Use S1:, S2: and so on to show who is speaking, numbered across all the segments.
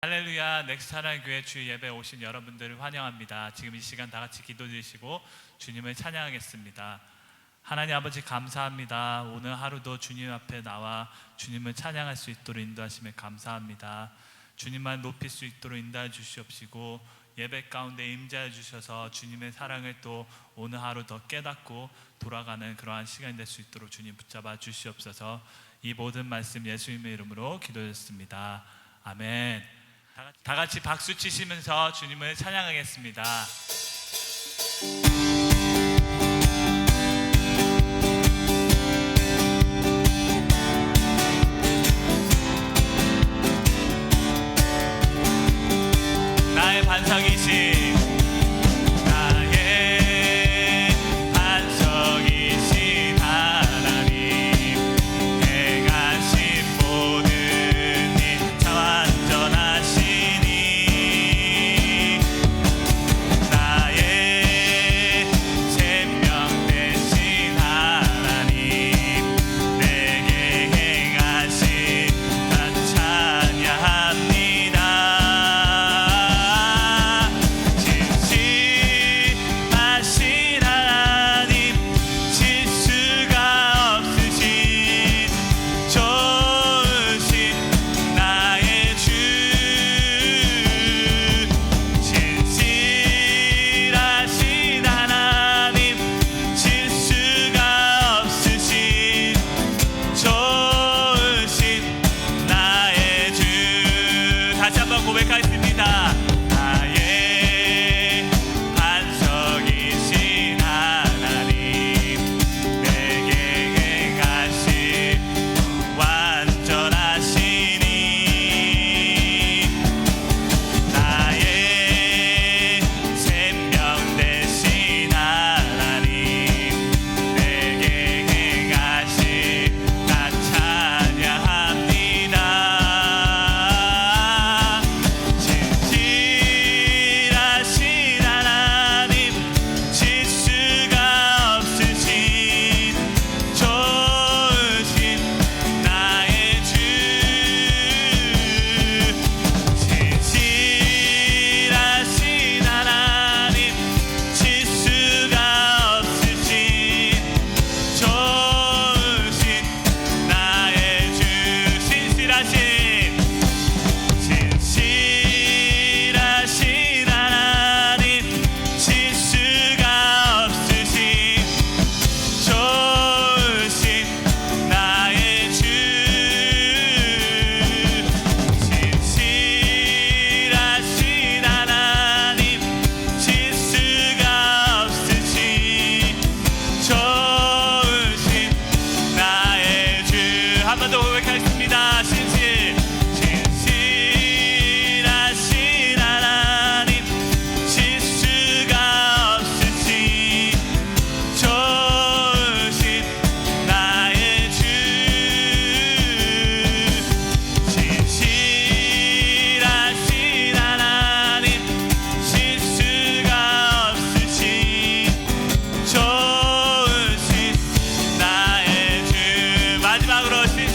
S1: 할렐루야. 넥스트하나님교회 주 예배에 오신 여러분들을 환영합니다. 지금 이 시간 다 같이 기도 드리시고 주님을 찬양하겠습니다. 하나님 아버지 감사합니다. 오늘 하루도 주님 앞에 나와 주님을 찬양할 수 있도록 인도하심에 감사합니다. 주님만 높일 수 있도록 인도해 주시옵시고 예배 가운데 임재해 주셔서 주님의 사랑을 또 오늘 하루 더 깨닫고 돌아가는 그러한 시간이 될 수 있도록 주님 붙잡아 주시옵소서. 이 모든 말씀 예수님의 이름으로 기도했습니다. 아멘. 다 같이 박수 치시면서 주님을 찬양하겠습니다. 나의 반석이신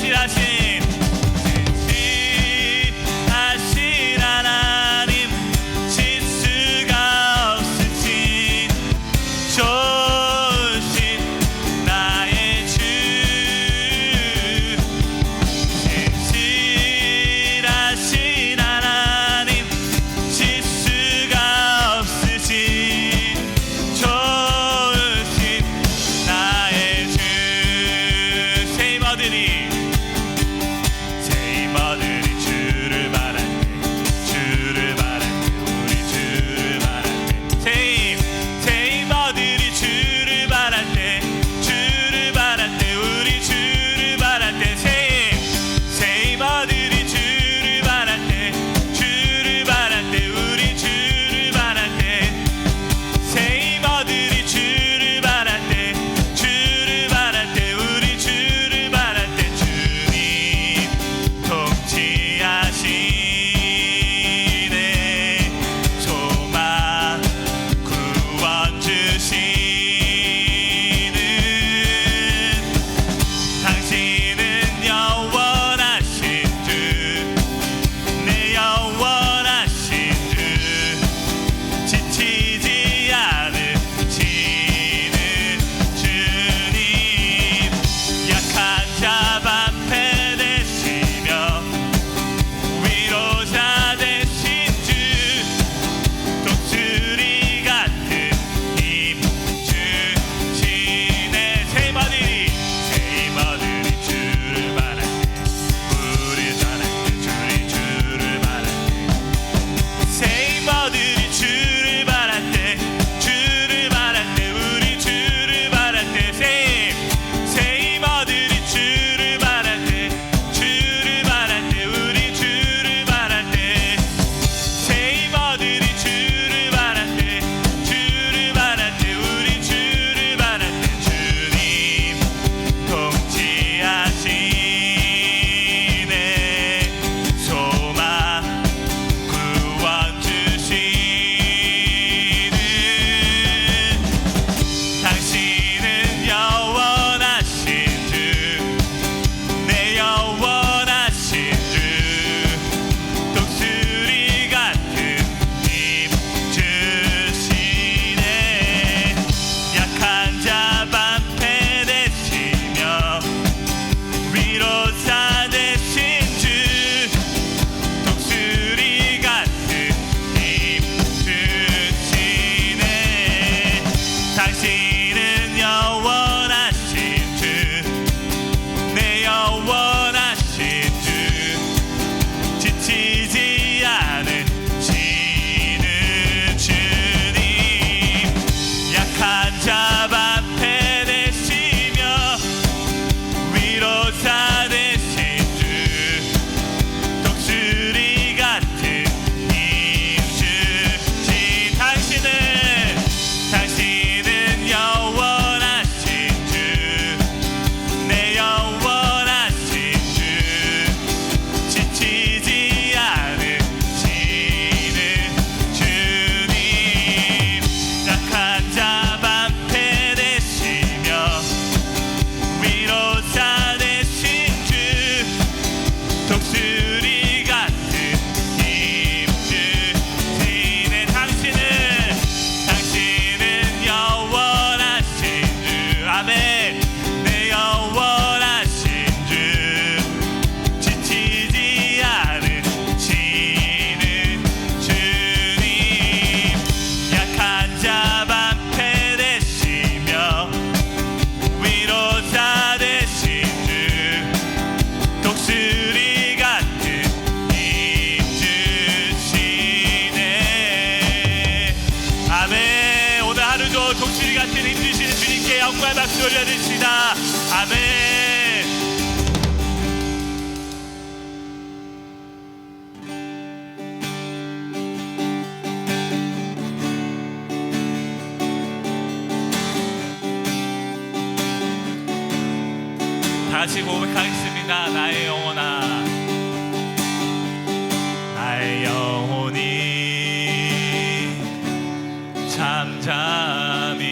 S1: 신실하신 영광의 박수 올려드립시다. 아멘. 다시 고백하겠습니다. 나의 영혼아, 나의 영혼이 잠잠히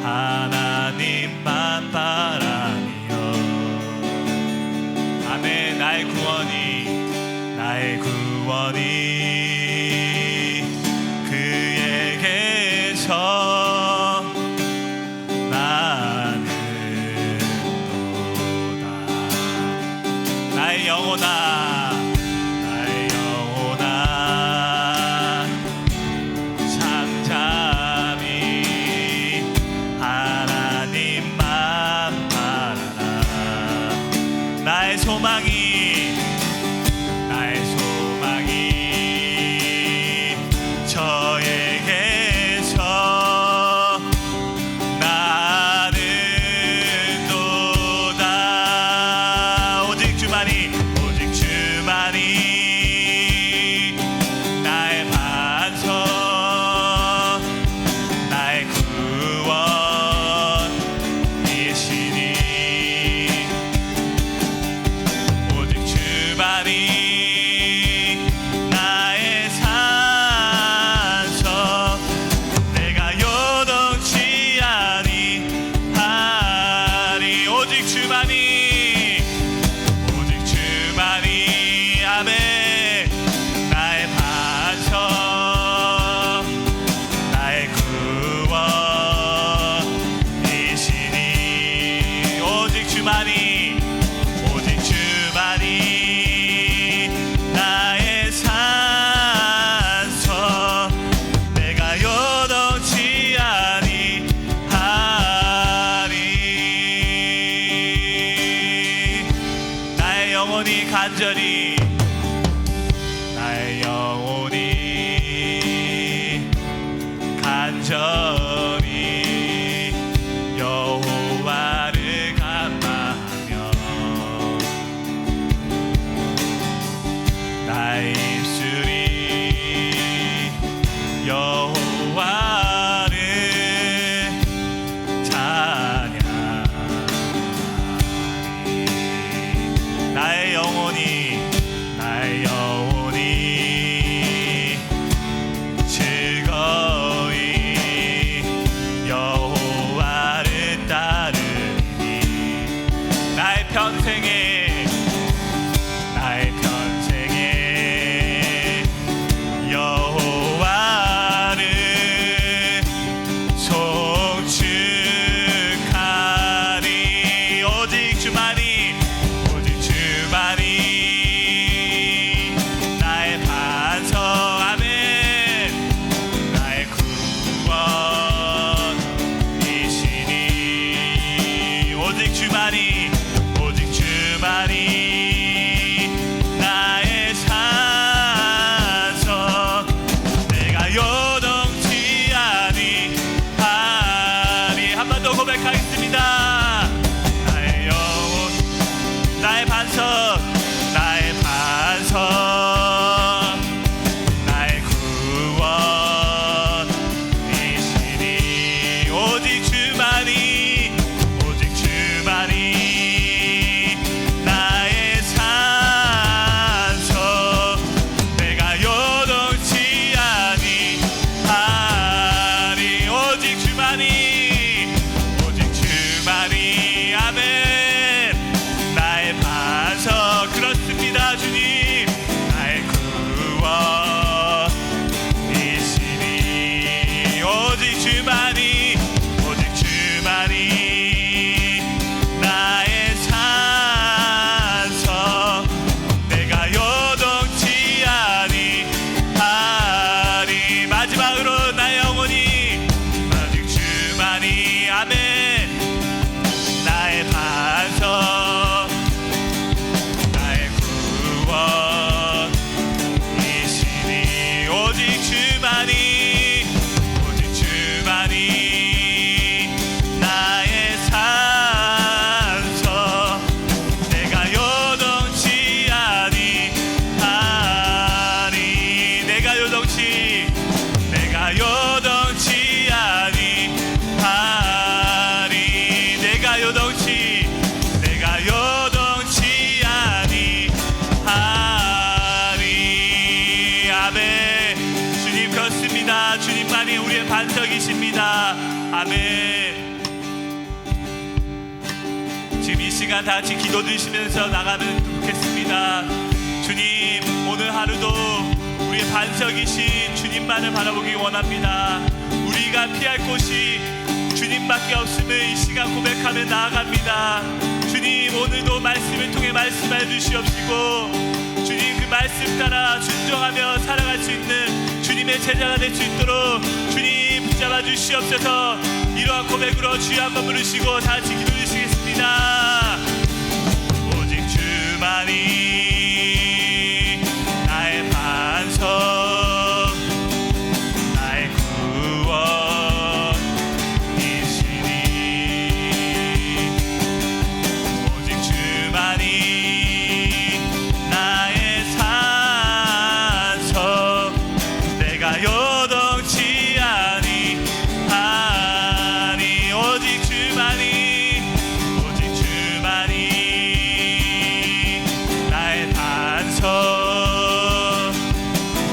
S1: 하나님만 바라며. 아멘. 나의 구원이 그에게서 나는 나의 영혼아, 잠잠히 하나님만 바라라. 나의 소망이 저에게서 나는 도다. 오직 주만이 나의 반석, 나의 구원이시니. 오직 주만이 나의 산석, 내가 요동치 아니하리. 오직 주만이 아멘. 나의 반석, 나의 구원이시니. 오직 주만이 나의 산석, 내가 요동치 아니하리. 나의 영혼이 간절히 여호와를 감사하며 나의 입술이 여호와를 찬양하리. 나의 영혼이 즐거이 여호와를 따르리니. 나의 평생에 여호와를 송축하리. 오직 주만이 나의 반석. 아멘. 나의 구원이시니. 오직 주만이 나의 산석, 내가 요동치 아니하리. 한 번 더 고백하겠습니다. 나의 영혼, 나의 반석, 나의 구원이시니. 오직 주만이 나의 산석, 내가 요동치 아니하리. 오직 주만이 아멘. 나의 반석, 아멘. 지금 이 시간 다 같이 기도 드리시면서 나가면 좋겠습니다. 주님, 오늘 하루도 우리의 반석이신 주님만을 바라보기 원합니다. 우리가 피할 곳이 주님밖에 없음을 이 시간 고백하며 나아갑니다. 주님, 오늘도 말씀을 통해 말씀해 주시옵시고 주님, 그 말씀 따라 순종하며 살아갈 수 있는 주님의 제자가 될 수 있도록 주님 붙잡아 주시옵소서. 이러한 고백으로 주여 한번 부르시고 다 같이 기도 드리시겠습니다. 오직 주만이 나의 반석, 나의 구원이시니 오직 주만이 나의 산석, 내가 요동치 아니 오직 주만이 나의 반석,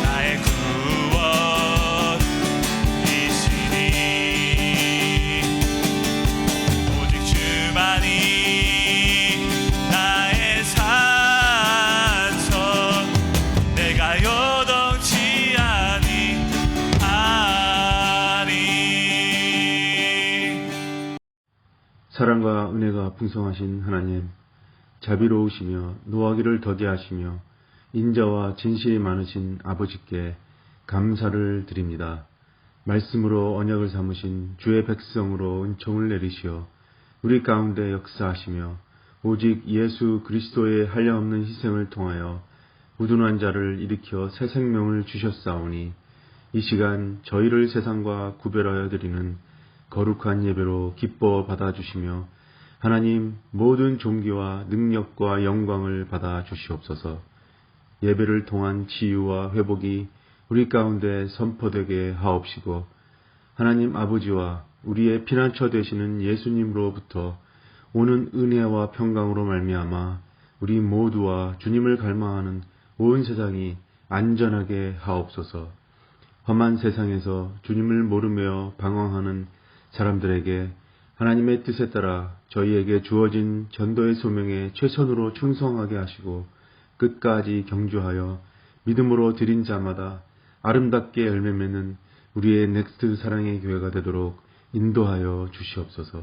S1: 나의 구원이시니 오직 주만이 나의 산석, 내가 요동치 아니
S2: 사랑과 은혜가 풍성하신 하나님, 자비로우시며 노하기를 더디하시며 인자와 진실이 많으신 아버지께 감사를 드립니다. 말씀으로 언약을 삼으신 주의 백성으로 은총을 내리시어 우리 가운데 역사하시며 오직 예수 그리스도의 한량없는 희생을 통하여 우둔한 자를 일으켜 새 생명을 주셨사오니 이 시간 저희를 세상과 구별하여 드리는 거룩한 예배로 기뻐 받아주시며 하나님, 모든 존귀와 능력과 영광을 받아 주시옵소서. 예배를 통한 치유와 회복이 우리 가운데 선포되게 하옵시고 하나님 아버지와 우리의 피난처 되시는 예수님으로부터 오는 은혜와 평강으로 말미암아 우리 모두와 주님을 갈망하는 온 세상이 안전하게 하옵소서. 험한 세상에서 주님을 모르며 방황하는 사람들에게 하나님의 뜻에 따라 저희에게 주어진 전도의 소명에 최선으로 충성하게 하시고 끝까지 경주하여 믿음으로 드린 자마다 아름답게 열매 맺는 우리의 넥스트 사랑의 교회가 되도록 인도하여 주시옵소서.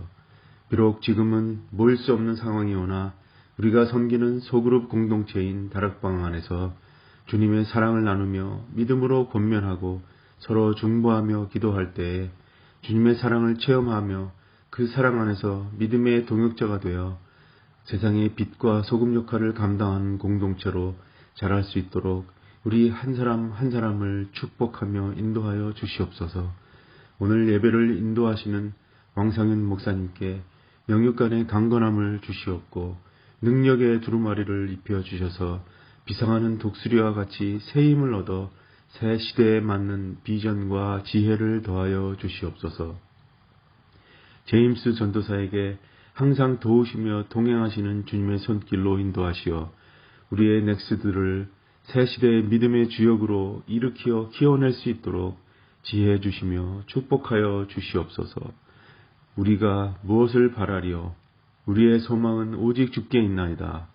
S2: 비록 지금은 모일 수 없는 상황이 오나 우리가 섬기는 소그룹 공동체인 다락방 안에서 주님의 사랑을 나누며 믿음으로 권면하고 서로 중보하며 기도할 때에 주님의 사랑을 체험하며 그 사랑 안에서 믿음의 동역자가 되어 세상의 빛과 소금 역할을 감당하는 공동체로 자랄 수 있도록 우리 한 사람 한 사람을 축복하며 인도하여 주시옵소서. 오늘 예배를 인도하시는 왕상윤 목사님께 영육간의 강건함을 주시옵고 능력의 두루마리를 입혀 주셔서 비상하는 독수리와 같이 새 힘을 얻어 새 시대에 맞는 비전과 지혜를 더하여 주시옵소서. 제임스 전도사에게 항상 도우시며 동행하시는 주님의 손길로 인도하시어 우리의 넥스들을 새 시대의 믿음의 주역으로 일으켜 키워낼 수 있도록 지혜해 주시며 축복하여 주시옵소서. 우리가 무엇을 바라리요? 우리의 소망은 오직 주께 있나이다.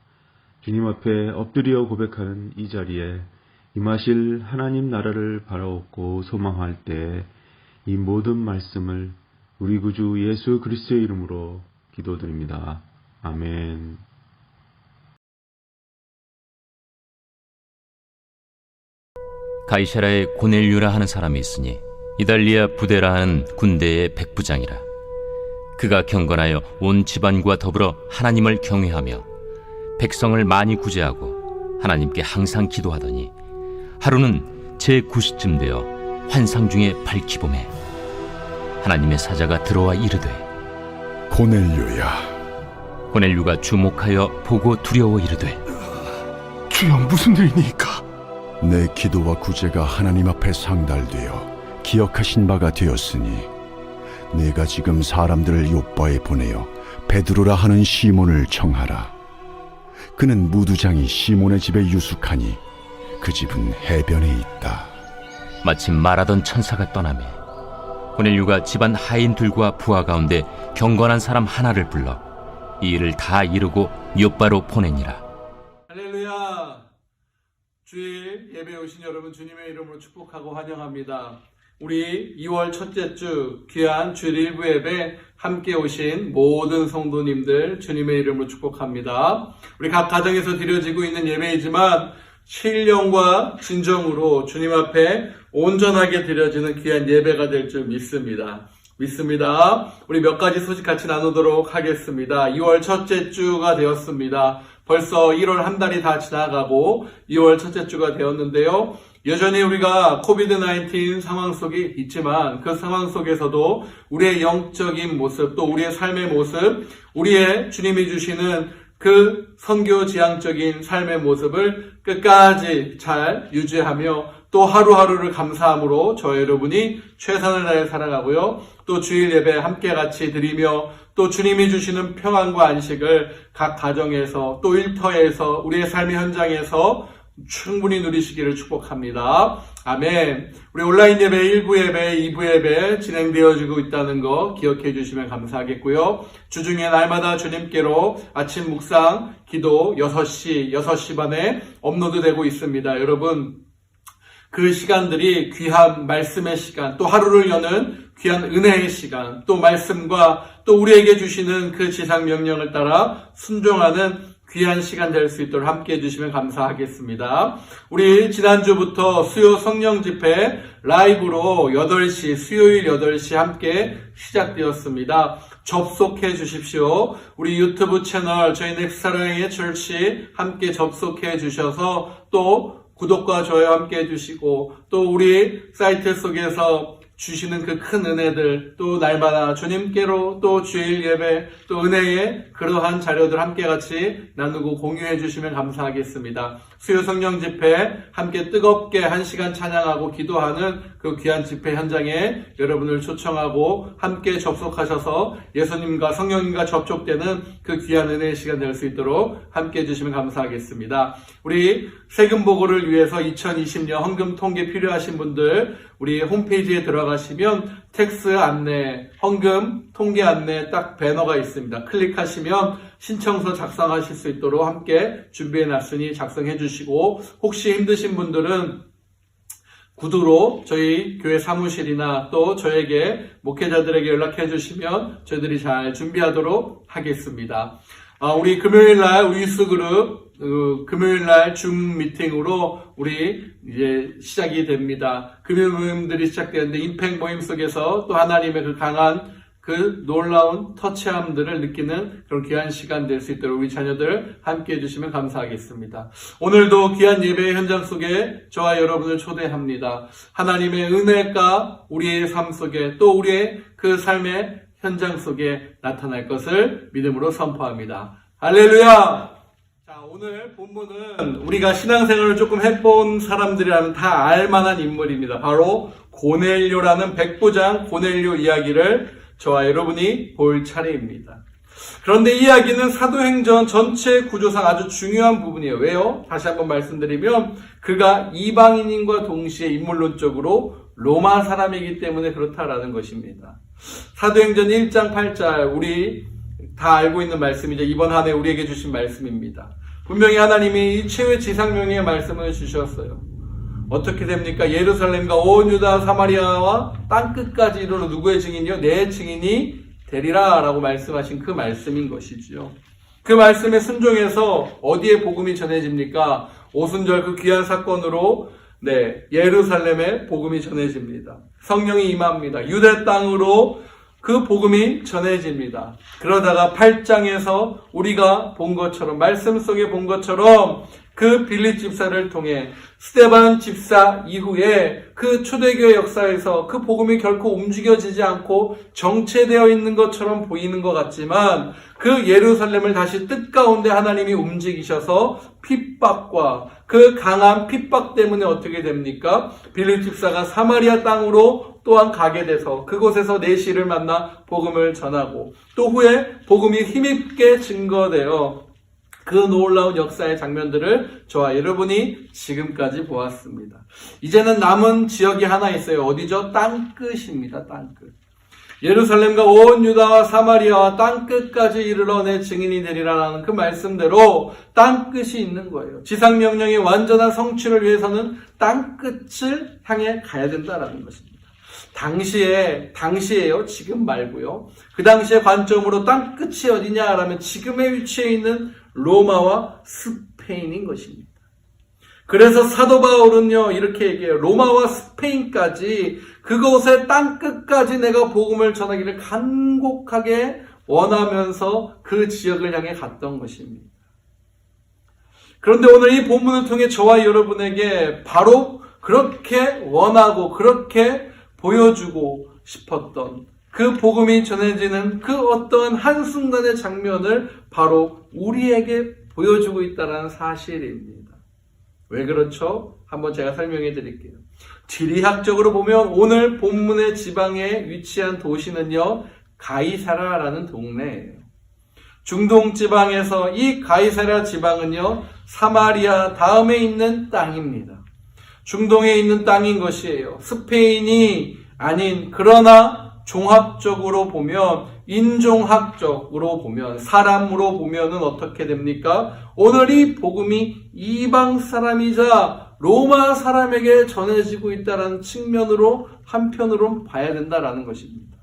S2: 주님 앞에 엎드려 고백하는 이 자리에 임하실 하나님 나라를 바라옵고 소망할 때 이 모든 말씀을 우리 구주 예수 그리스도의 이름으로 기도드립니다. 아멘.
S3: 가이사라에 고넬류라 하는 사람이 있으니 이달리아 부대라 하는 군대의 백부장이라. 그가 경건하여 온 집안과 더불어 하나님을 경외하며 백성을 많이 구제하고 하나님께 항상 기도하더니 하루는 제9시쯤 되어 환상 중에 밝히 보매 하나님의 사자가 들어와 이르되
S4: 고넬류야.
S3: 고넬류가 주목하여 보고 두려워 이르되
S4: 주여, 무슨 일이니까? 내 기도와 구제가 하나님 앞에 상달되어 기억하신 바가 되었으니 내가 지금 사람들을 요빠에 보내어 베드로라 하는 시몬을 청하라. 그는 무두장이 시몬의 집에 유숙하니 그 집은 해변에 있다.
S3: 마침 말하던 천사가 떠나매 고넬료가 집안 하인들과 부하 가운데 경건한 사람 하나를 불러 이 일을 다 이루고 요바로 보내니라.
S5: 할렐루야. 주일 예배에 오신 여러분 주님의 이름으로 축복하고 환영합니다. 우리 2월 첫째 주 귀한 주일 일부 예배 함께 오신 모든 성도님들 주님의 이름으로 축복합니다. 우리 각 가정에서 드려지고 있는 예배이지만 신령과 진정으로 주님 앞에 온전하게 드려지는 귀한 예배가 될 줄 믿습니다. 우리 몇 가지 소식 같이 나누도록 하겠습니다. 2월 첫째 주가 되었습니다. 벌써 1월 한 달이 다 지나가고 2월 첫째 주가 되었는데요. 여전히 우리가 코비드-19 상황 속에 있지만 그 상황 속에서도 우리의 영적인 모습, 또 우리의 삶의 모습, 우리의 주님이 주시는 그 선교지향적인 삶의 모습을 끝까지 잘 유지하며 또 하루하루를 감사함으로 저와 여러분이 최선을 다해 살아가고요. 또 주일 예배 함께 같이 드리며 또 주님이 주시는 평안과 안식을 각 가정에서 또 일터에서 우리의 삶의 현장에서 충분히 누리시기를 축복합니다. 아멘. 우리 온라인 예배 1부 예배, 2부 예배 진행되어지고 있다는 거 기억해 주시면 감사하겠고요. 주중에 날마다 주님께로 아침 묵상, 기도 6시 반에 업로드되고 있습니다. 여러분, 그 시간들이 귀한 말씀의 시간, 또 하루를 여는 귀한 은혜의 시간, 또 말씀과 또 우리에게 주시는 그 지상 명령을 따라 순종하는 귀한 시간 될 수 있도록 함께 해주시면 감사하겠습니다. 우리 지난주부터 수요 성령 집회 라이브로 8시, 수요일 8시 함께 시작되었습니다. 접속해 주십시오. 우리 유튜브 채널 저희 넥스사랑의 철치 함께 접속해 주셔서 또 구독과 좋아요 함께 해주시고 또 우리 사이트 속에서 주시는 그 큰 은혜들 또 날마다 주님께로 또 주일 예배 또 은혜의 그러한 자료들 함께 같이 나누고 공유해 주시면 감사하겠습니다. 수요 성령 집회 함께 뜨겁게 1시간 찬양하고 기도하는 그 귀한 집회 현장에 여러분을 초청하고 함께 접속하셔서 예수님과 성령님과 접촉되는 그 귀한 은혜의 시간 될 수 있도록 함께 해주시면 감사하겠습니다. 우리 세금 보고를 위해서 2020년 헌금 통계 필요하신 분들 우리 홈페이지에 들어가시면 텍스 안내, 헌금 통계 안내 딱 배너가 있습니다. 클릭하시면 신청서 작성하실 수 있도록 함께 준비해놨으니 작성해 주시고 혹시 힘드신 분들은 구두로 저희 교회 사무실이나 또 저에게 목회자들에게 연락해 주시면 저희들이 잘 준비하도록 하겠습니다. 우리 금요일날 우유스그룹 금요일날 줌 미팅으로 우리 이제 시작이 됩니다. 금요 모임들이 시작되는데 임팩 모임 속에서 또 하나님의 그 강한 그 놀라운 터치함들을 느끼는 그런 귀한 시간 될 수 있도록 우리 자녀들 함께 해주시면 감사하겠습니다. 오늘도 귀한 예배의 현장 속에 저와 여러분을 초대합니다. 하나님의 은혜가 우리의 삶 속에 또 우리의 그 삶의 현장 속에 나타날 것을 믿음으로 선포합니다. 할렐루야! 자, 오늘 본문은 우리가 신앙생활을 조금 해본 사람들이라면 다 알만한 인물입니다. 바로 고넬료라는 백부장 고넬료 이야기를 저와 여러분이 볼 차례입니다. 그런데 이 이야기는 사도행전 전체 구조상 아주 중요한 부분이에요. 왜요? 다시 한번 말씀드리면 그가 이방인인과 동시에 인물론적으로 로마 사람이기 때문에 그렇다라는 것입니다. 사도행전 1장 8절 우리 다 알고 있는 말씀이죠. 이번 한 해 우리에게 주신 말씀입니다. 분명히 하나님이 최후의 지상명령의 말씀을 주셨어요. 어떻게 됩니까? 예루살렘과 온 유다 사마리아와 땅끝까지 이르러 누구의 증인이요? 내 증인이 되리라 라고 말씀하신 그 말씀인 것이죠. 그 말씀에 순종해서 어디에 복음이 전해집니까? 오순절 그 귀한 사건으로 예루살렘에 복음이 전해집니다. 성령이 임합니다. 유대 땅으로 그 복음이 전해집니다. 그러다가 8장에서 우리가 본 것처럼 말씀 속에 본 것처럼 그 빌립 집사를 통해 스데반 집사 이후에 그 초대교회 역사에서 그 복음이 결코 움직여지지 않고 정체되어 있는 것처럼 보이는 것 같지만 그 예루살렘을 다시 뜻 가운데 하나님이 움직이셔서 핍박과 그 강한 핍박 때문에 어떻게 됩니까? 빌립 집사가 사마리아 땅으로 또한 가게 돼서 그곳에서 내시를 만나 복음을 전하고 또 후에 복음이 힘있게 증거되어 그 놀라운 역사의 장면들을 저와 여러분이 지금까지 보았습니다. 이제는 남은 지역이 하나 있어요. 어디죠? 땅끝입니다. 땅끝. 예루살렘과 온 유다와 사마리아와 땅끝까지 이르러 내 증인이 되리라라는 그 말씀대로 땅끝이 있는 거예요. 지상명령의 완전한 성취를 위해서는 땅끝을 향해 가야 된다라는 것입니다. 당시에요. 지금 말고요. 그 당시의 관점으로 땅끝이 어디냐라면 지금의 위치에 있는 로마와 스페인인 것입니다. 그래서 사도 바울은요, 이렇게 얘기해요. 로마와 스페인까지 그곳의 땅끝까지 내가 복음을 전하기를 간곡하게 원하면서 그 지역을 향해 갔던 것입니다. 그런데 오늘 이 본문을 통해 저와 여러분에게 바로 그렇게 원하고 그렇게 보여주고 싶었던 그 복음이 전해지는 그 어떠한 한순간의 장면을 바로 우리에게 보여주고 있다는 사실입니다. 왜 그렇죠? 한번 제가 설명해 드릴게요. 지리학적으로 보면 오늘 본문의 지방에 위치한 도시는요, 가이사라라는 동네예요. 중동 지방에서 이 가이사라 지방은요, 사마리아 다음에 있는 땅입니다. 중동에 있는 땅인 것이에요. 스페인이 아닌, 그러나 종합적으로 보면, 인종학적으로 보면, 사람으로 보면은 어떻게 됩니까? 오늘 이 복음이 이방 사람이자 로마 사람에게 전해지고 있다는 측면으로 한편으로는 봐야 된다라는 것입니다.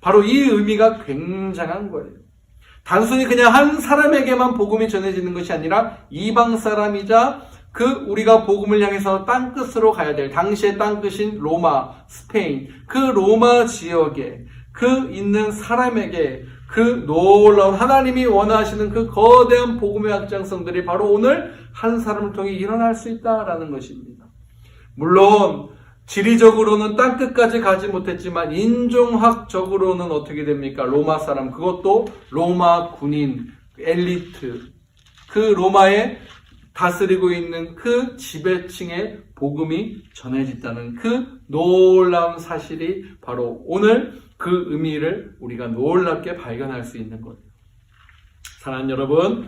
S5: 바로 이 의미가 굉장한 거예요. 단순히 그냥 한 사람에게만 복음이 전해지는 것이 아니라 이방 사람이자 그 우리가 복음을 향해서 땅끝으로 가야 될 당시의 땅끝인 로마, 스페인, 그 로마 지역에 그 있는 사람에게 그 놀라운 하나님이 원하시는 그 거대한 복음의 확장성들이 바로 오늘 한 사람을 통해 일어날 수 있다라는 것입니다. 물론 지리적으로는 땅끝까지 가지 못했지만 인종학적으로는 어떻게 됩니까? 로마 사람, 그것도 로마 군인, 엘리트, 그 로마에 다스리고 있는 그 지배층의 복음이 전해졌다는 그 놀라운 사실이 바로 오늘 그 의미를 우리가 놀랍게 발견할 수 있는 거예요. 사랑하는 여러분,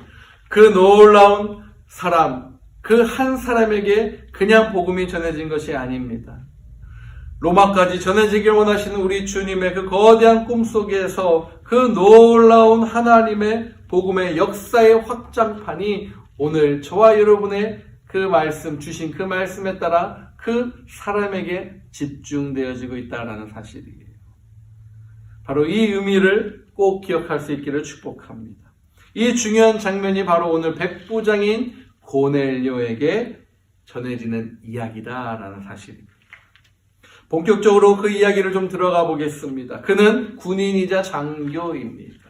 S5: 그 놀라운 사람, 그 한 사람에게 그냥 복음이 전해진 것이 아닙니다. 로마까지 전해지길 원하시는 우리 주님의 그 거대한 꿈속에서 그 놀라운 하나님의 복음의 역사의 확장판이 오늘 저와 여러분의 그 말씀, 주신 그 말씀에 따라 그 사람에게 집중되어지고 있다는 사실이에요. 바로 이 의미를 꼭 기억할 수 있기를 축복합니다. 이 중요한 장면이 바로 오늘 백부장인 고넬료에게 전해지는 이야기다라는 사실입니다. 본격적으로 그 이야기를 좀 들어가 보겠습니다. 그는 군인이자 장교입니다.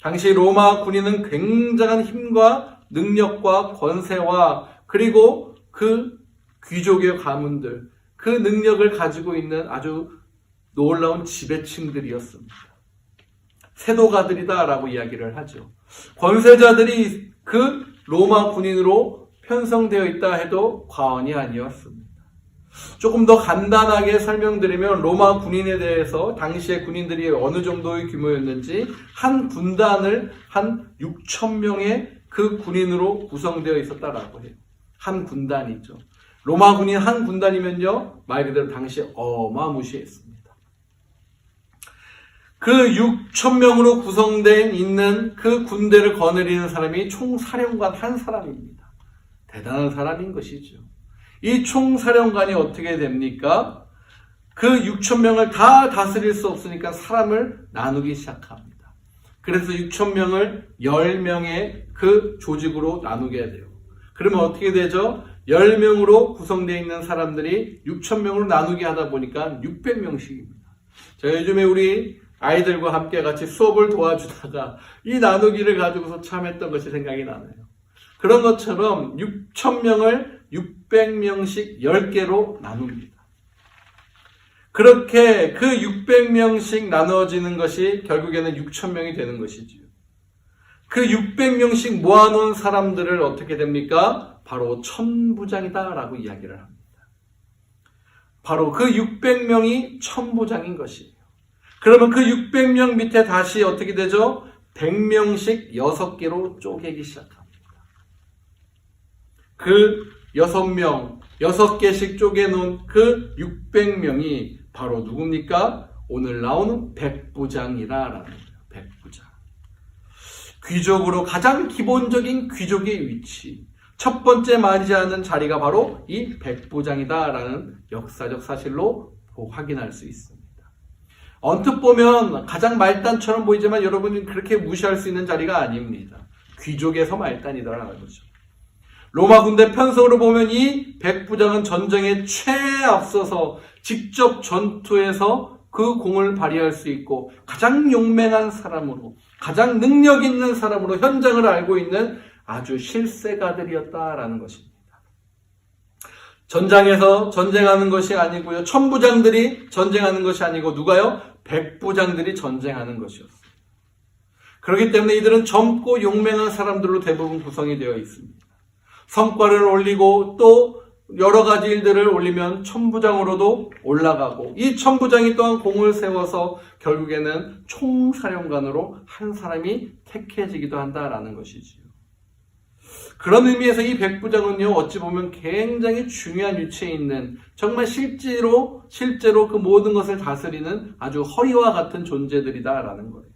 S5: 당시 로마 군인은 굉장한 힘과 능력과 권세와 그리고 그 귀족의 가문들, 그 능력을 가지고 있는 아주 놀라운 지배층들이었습니다. 세도가들이다라고 이야기를 하죠. 권세자들이 그 로마 군인으로 편성되어 있다 해도 과언이 아니었습니다. 조금 더 간단하게 설명드리면 로마 군인에 대해서 당시의 군인들이 어느 정도의 규모였는지 한 군단을 한 6,000명의 그 군인으로 구성되어 있었다라고 해요. 한 군단이죠. 로마 군인 한 군단이면요, 말 그대로 당시에 어마무시했습니다. 그 6,000명으로 구성된 있는 그 군대를 거느리는 사람이 총사령관 한 사람입니다. 대단한 사람인 것이죠. 이 총사령관이 어떻게 됩니까? 그 6,000명을 다 다스릴 수 없으니까 사람을 나누기 시작합니다. 그래서 6,000명을 10명의 그 조직으로 나누게 돼요. 그러면 어떻게 되죠? 10명으로 구성되어 있는 사람들이 6,000명으로 나누게 하다 보니까 600명씩입니다. 자, 요즘에 우리 아이들과 함께 같이 수업을 도와주다가 이 나누기를 가지고서 참 했던 것이 생각이 나네요. 그런 것처럼 6,000명을 600명씩 10개로 나눕니다. 그렇게 그 600명씩 나눠지는 것이 결국에는 6,000명이 되는 것이지요. 그 600명씩 모아놓은 사람들을 어떻게 됩니까? 바로 천부장이다라고 이야기를 합니다. 바로 그 600명이 천부장인 것이에요. 그러면 그 600명 밑에 다시 어떻게 되죠? 100명씩 6개로 쪼개기 시작합니다. 그 6명, 6개씩 쪼개놓은 그 600명이 바로 누굽니까? 오늘 나오는 백부장이라는 거예요. 백부장. 귀족으로 가장 기본적인 귀족의 위치. 첫 번째 말이지 않는 자리가 바로 이 백부장이다라는 역사적 사실로 확인할 수 있습니다. 언뜻 보면 가장 말단처럼 보이지만 여러분이 그렇게 무시할 수 있는 자리가 아닙니다. 귀족에서 말단이다라는 거죠. 로마 군대 편성으로 보면 이 백부장은 전쟁에 최앞서서 직접 전투에서 그 공을 발휘할 수 있고 가장 용맹한 사람으로, 가장 능력 있는 사람으로 현장을 알고 있는 아주 실세가들이었다라는 것입니다. 전장에서 전쟁하는 것이 아니고요. 천부장들이 전쟁하는 것이 아니고 누가요? 백부장들이 전쟁하는 것이었어요. 그렇기 때문에 이들은 젊고 용맹한 사람들로 대부분 구성이 되어 있습니다. 성과를 올리고 또 여러 가지 일들을 올리면 천부장으로도 올라가고 이 천부장이 또한 공을 세워서 결국에는 총사령관으로 한 사람이 택해지기도 한다라는 것이지요. 그런 의미에서 이 백부장은요, 어찌 보면 굉장히 중요한 위치에 있는 정말 실제로 그 모든 것을 다스리는 아주 허리와 같은 존재들이다라는 거예요.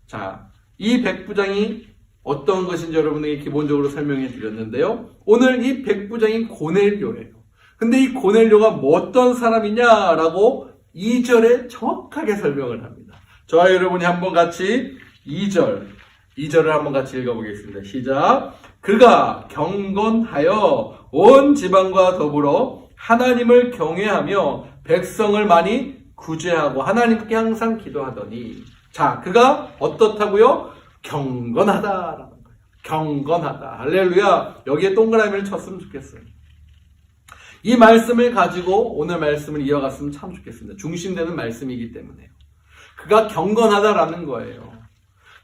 S5: 자, 이 백부장이 어떤 것인지 여러분에게 기본적으로 설명해 드렸는데요. 오늘 이 백부장이 고넬료예요. 근데 이 고넬료가 뭐 어떤 사람이냐라고 2절에 정확하게 설명을 합니다. 저와 여러분이 한번 같이 2절을 한번 같이 읽어보겠습니다. 시작. 그가 경건하여 온 지방과 더불어 하나님을 경외하며 백성을 많이 구제하고 하나님께 항상 기도하더니, 자, 그가 어떻다고요? 경건하다라는 거예요. 경건하다. 할렐루야. 여기에 동그라미를 쳤으면 좋겠어요. 이 말씀을 가지고 오늘 말씀을 이어갔으면 참 좋겠습니다. 중심되는 말씀이기 때문에요. 그가 경건하다라는 거예요.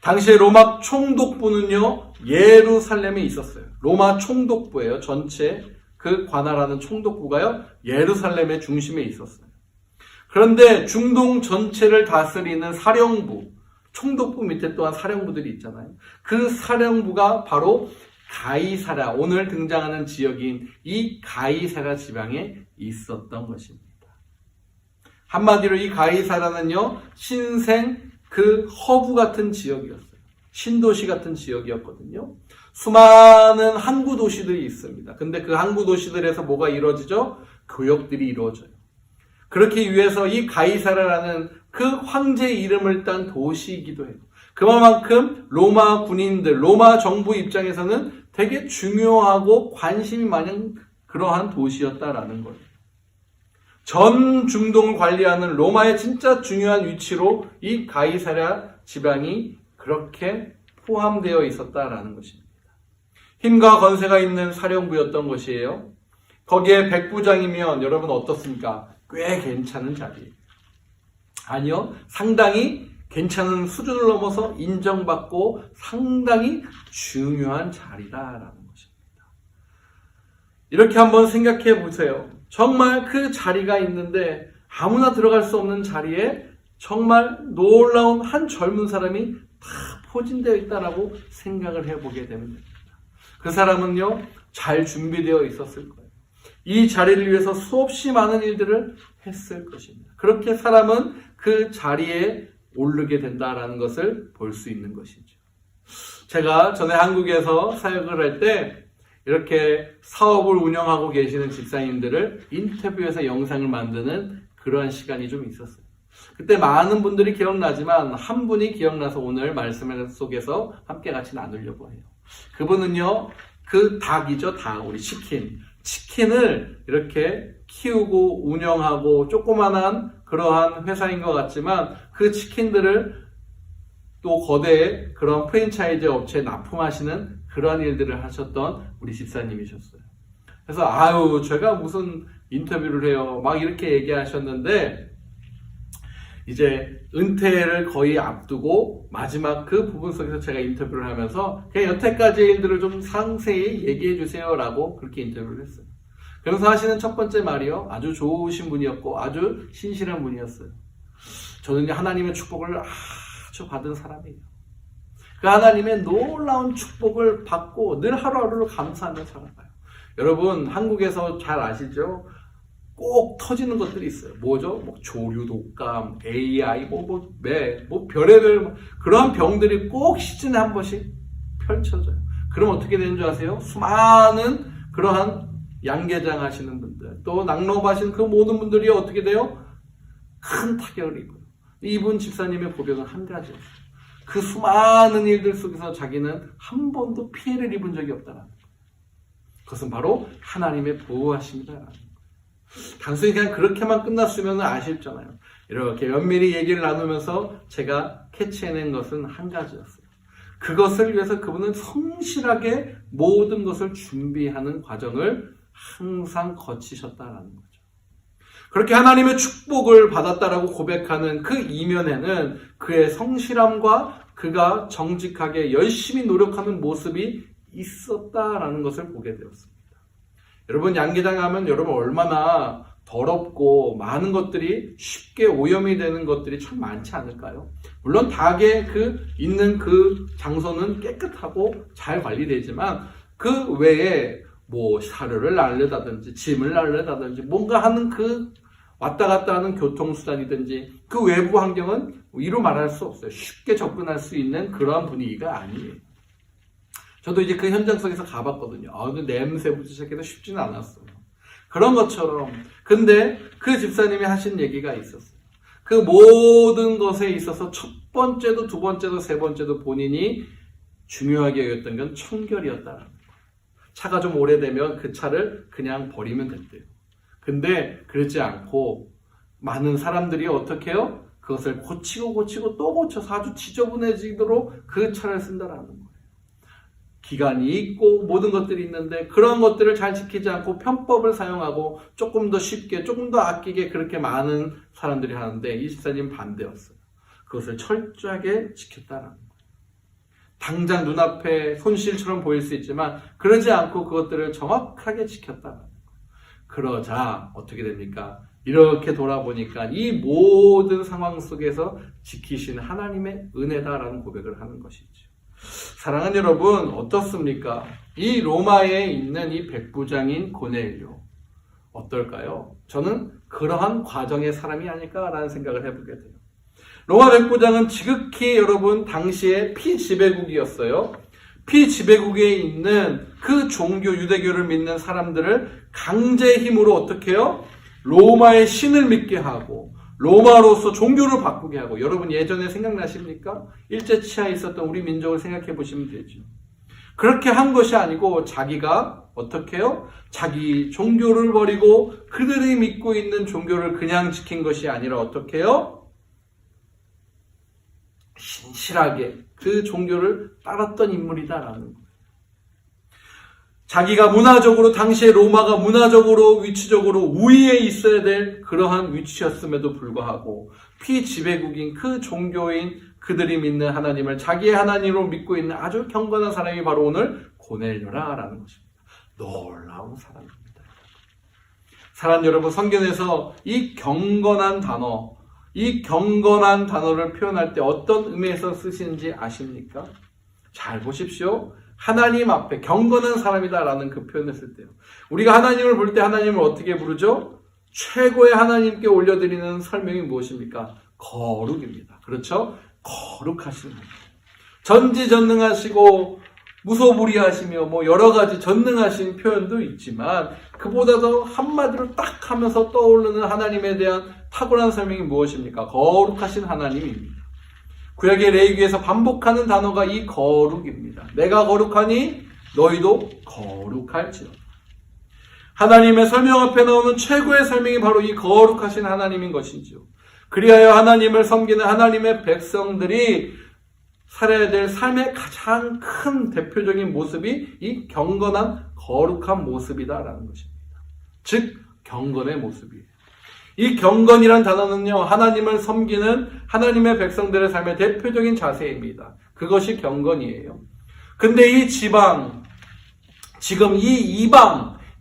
S5: 당시에 로마 총독부는요, 예루살렘에 있었어요. 로마 총독부예요. 전체 그 관할하는 총독부가요, 예루살렘의 중심에 있었어요. 그런데 중동 전체를 다스리는 사령부, 총독부 밑에 또한 사령부들이 있잖아요. 그 사령부가 바로 가이사랴, 오늘 등장하는 지역인 이 가이사랴 지방에 있었던 것입니다. 한마디로 이 가이사랴는요, 신생 그 허브 같은 지역이었어요. 신도시 같은 지역이었거든요. 수많은 항구 도시들이 있습니다. 근데 그 항구 도시들에서 뭐가 이루어지죠? 교역들이 이루어져요. 그렇기 위해서 이 가이사랴라는 그 황제의 이름을 딴 도시이기도 해요. 그만큼 로마 군인들, 로마 정부 입장에서는 되게 중요하고 관심이 많은 그러한 도시였다라는 거예요. 전 중동을 관리하는 로마의 진짜 중요한 위치로 이 가이사랴 지방이 그렇게 포함되어 있었다라는 것입니다. 힘과 건세가 있는 사령부였던 것이에요. 거기에 백부장이면 여러분 어떻습니까? 꽤 괜찮은 자리예요. 아니요, 상당히 괜찮은 수준을 넘어서 인정받고 상당히 중요한 자리다라는 것입니다. 이렇게 한번 생각해 보세요. 정말 그 자리가 있는데 아무나 들어갈 수 없는 자리에 정말 놀라운 한 젊은 사람이 다 포진되어 있다라고 생각을 해보게 됩니다. 그 사람은요, 잘 준비되어 있었을 거예요. 이 자리를 위해서 수없이 많은 일들을 했을 것입니다. 그렇게 사람은 그 자리에 오르게 된다라는 것을 볼 수 있는 것이죠. 제가 전에 한국에서 사역을 할 때 이렇게 사업을 운영하고 계시는 집사님들을 인터뷰해서 영상을 만드는 그러한 시간이 좀 있었어요. 그때 많은 분들이 기억나지만 한 분이 기억나서 오늘 말씀 속에서 함께 같이 나누려고 해요. 그분은요, 그 닭이죠, 닭, 우리 치킨을 이렇게 키우고 운영하고 조그만한 그러한 회사인 것 같지만 그 치킨들을 또 거대 그런 프랜차이즈 업체에 납품하시는 그러한 일들을 하셨던 우리 집사님이셨어요. 그래서 제가 무슨 인터뷰를 해요, 막 이렇게 얘기하셨는데 이제 은퇴를 거의 앞두고 마지막 그 부분 속에서 제가 인터뷰를 하면서 그냥 여태까지의 일들을 좀 상세히 얘기해 주세요라고 그렇게 인터뷰를 했어요. 그래서 하시는 첫 번째 말이요, 아주 좋으신 분이었고 아주 신실한 분이었어요. 저는 하나님의 축복을 아주 받은 사람이에요. 그 하나님의 놀라운 축복을 받고 늘 하루하루를 감사하며 살아가요. 여러분 한국에서 잘 아시죠? 꼭 터지는 것들이 있어요. 뭐죠? 뭐 조류 독감, AI, 별의별 그런 병들이 꼭 시즌에 한 번씩 펼쳐져요. 그럼 어떻게 되는 줄 아세요? 수많은 그러한 양계장 하시는 분들, 또 낙농업 하시는 그 모든 분들이 어떻게 돼요? 큰 타격을 입어요. 이분 집사님의 고백은 한 가지였어요. 그 수많은 일들 속에서 자기는 한 번도 피해를 입은 적이 없다는 거예요. 그것은 바로 하나님의 보호하심이다라는 거예요. 단순히 그냥 그렇게만 끝났으면 아쉽잖아요. 이렇게 면밀히 얘기를 나누면서 제가 캐치해낸 것은 한 가지였어요. 그것을 위해서 그분은 성실하게 모든 것을 준비하는 과정을 항상 거치셨다라는 거죠. 그렇게 하나님의 축복을 받았다라고 고백하는 그 이면에는 그의 성실함과 그가 정직하게 열심히 노력하는 모습이 있었다라는 것을 보게 되었습니다. 여러분 양계장 하면 여러분 얼마나 더럽고 많은 것들이 쉽게 오염이 되는 것들이 참 많지 않을까요? 물론 닭의 있는 그 장소는 깨끗하고 잘 관리되지만 그 외에 뭐 사료를 날려다든지 짐을 날려다든지 뭔가 하는 그 왔다 갔다 하는 교통수단이든지 그 외부 환경은 이루 말할 수 없어요. 쉽게 접근할 수 있는 그러한 분위기가 아니에요. 저도 이제 그 현장 속에서 가봤거든요. 그 냄새부터 시작해서 쉽지는 않았어요. 그런 것처럼 근데 그 집사님이 하신 얘기가 있었어요. 그 모든 것에 있어서 첫 번째도 두 번째도 세 번째도 본인이 중요하게 여겼던 건 청결이었다라는 거예요. 차가 좀 오래되면 그 차를 그냥 버리면 된대요. 근데 그렇지 않고 많은 사람들이 어떻게 해요? 그것을 고치고 또 고쳐서 아주 지저분해지도록 그 차를 쓴다라는 거예요. 기간이 있고 모든 것들이 있는데 그런 것들을 잘 지키지 않고 편법을 사용하고 조금 더 쉽게 조금 더 아끼게 그렇게 많은 사람들이 하는데 이 집사님 반대였어요. 그것을 철저하게 지켰다라는 거예요. 당장 눈앞에 손실처럼 보일 수 있지만 그러지 않고 그것들을 정확하게 지켰다라는 거예요. 그러자 어떻게 됩니까? 이렇게 돌아보니까 이 모든 상황 속에서 지키신 하나님의 은혜다라는 고백을 하는 것이죠. 사랑하는 여러분 어떻습니까? 이 로마에 있는 이 백부장인 고넬료 어떨까요? 저는 그러한 과정의 사람이 아닐까라는 생각을 해보게 돼요. 로마 백부장은 지극히 여러분 당시에 피지배국이었어요. 피지배국에 있는 그 종교 유대교를 믿는 사람들을 강제의 힘으로 어떻게 해요? 로마의 신을 믿게 하고 로마로서 종교를 바꾸게 하고 여러분 예전에 생각나십니까? 일제치하에 있었던 우리 민족을 생각해 보시면 되죠. 그렇게 한 것이 아니고 자기가 어떻게 해요? 자기 종교를 버리고 그들이 믿고 있는 종교를 그냥 지킨 것이 아니라 어떻게 해요? 신실하게 그 종교를 따랐던 인물이다라는 거예요. 자기가 문화적으로 당시에 로마가 문화적으로 위치적으로 우위에 있어야 될 그러한 위치였음에도 불구하고 피지배국인 그 종교인 그들이 믿는 하나님을 자기의 하나님으로 믿고 있는 아주 경건한 사람이 바로 오늘 고넬료라라는 것입니다. 놀라운 사람입니다. 사랑 여러분 성경에서 이 경건한 단어를 표현할 때 어떤 의미에서 쓰시는지 아십니까? 잘 보십시오. 하나님 앞에 경건한 사람이다라는 그 표현을 쓸 때요. 우리가 하나님을 볼 때 하나님을 어떻게 부르죠? 최고의 하나님께 올려드리는 설명이 무엇입니까? 거룩입니다. 그렇죠? 거룩하신 분. 전지전능하시고 무소불위하시며 여러 가지 전능하신 표현도 있지만 그보다도 한마디로 딱 하면서 떠오르는 하나님에 대한 탁월한 설명이 무엇입니까? 거룩하신 하나님입니다. 구약의 레위기에서 반복하는 단어가 이 거룩입니다. 내가 거룩하니 너희도 거룩할지어다. 하나님의 설명 앞에 나오는 최고의 설명이 바로 이 거룩하신 하나님인 것이지요. 그리하여 하나님을 섬기는 하나님의 백성들이 살아야 될 삶의 가장 큰 대표적인 모습이 이 경건한 거룩한 모습이다라는 것입니다. 즉 경건의 모습이에요. 이 경건이란 단어는요, 하나님을 섬기는 하나님의 백성들의 삶의 대표적인 자세입니다. 그것이 경건이에요. 근데 이 지방, 지금 이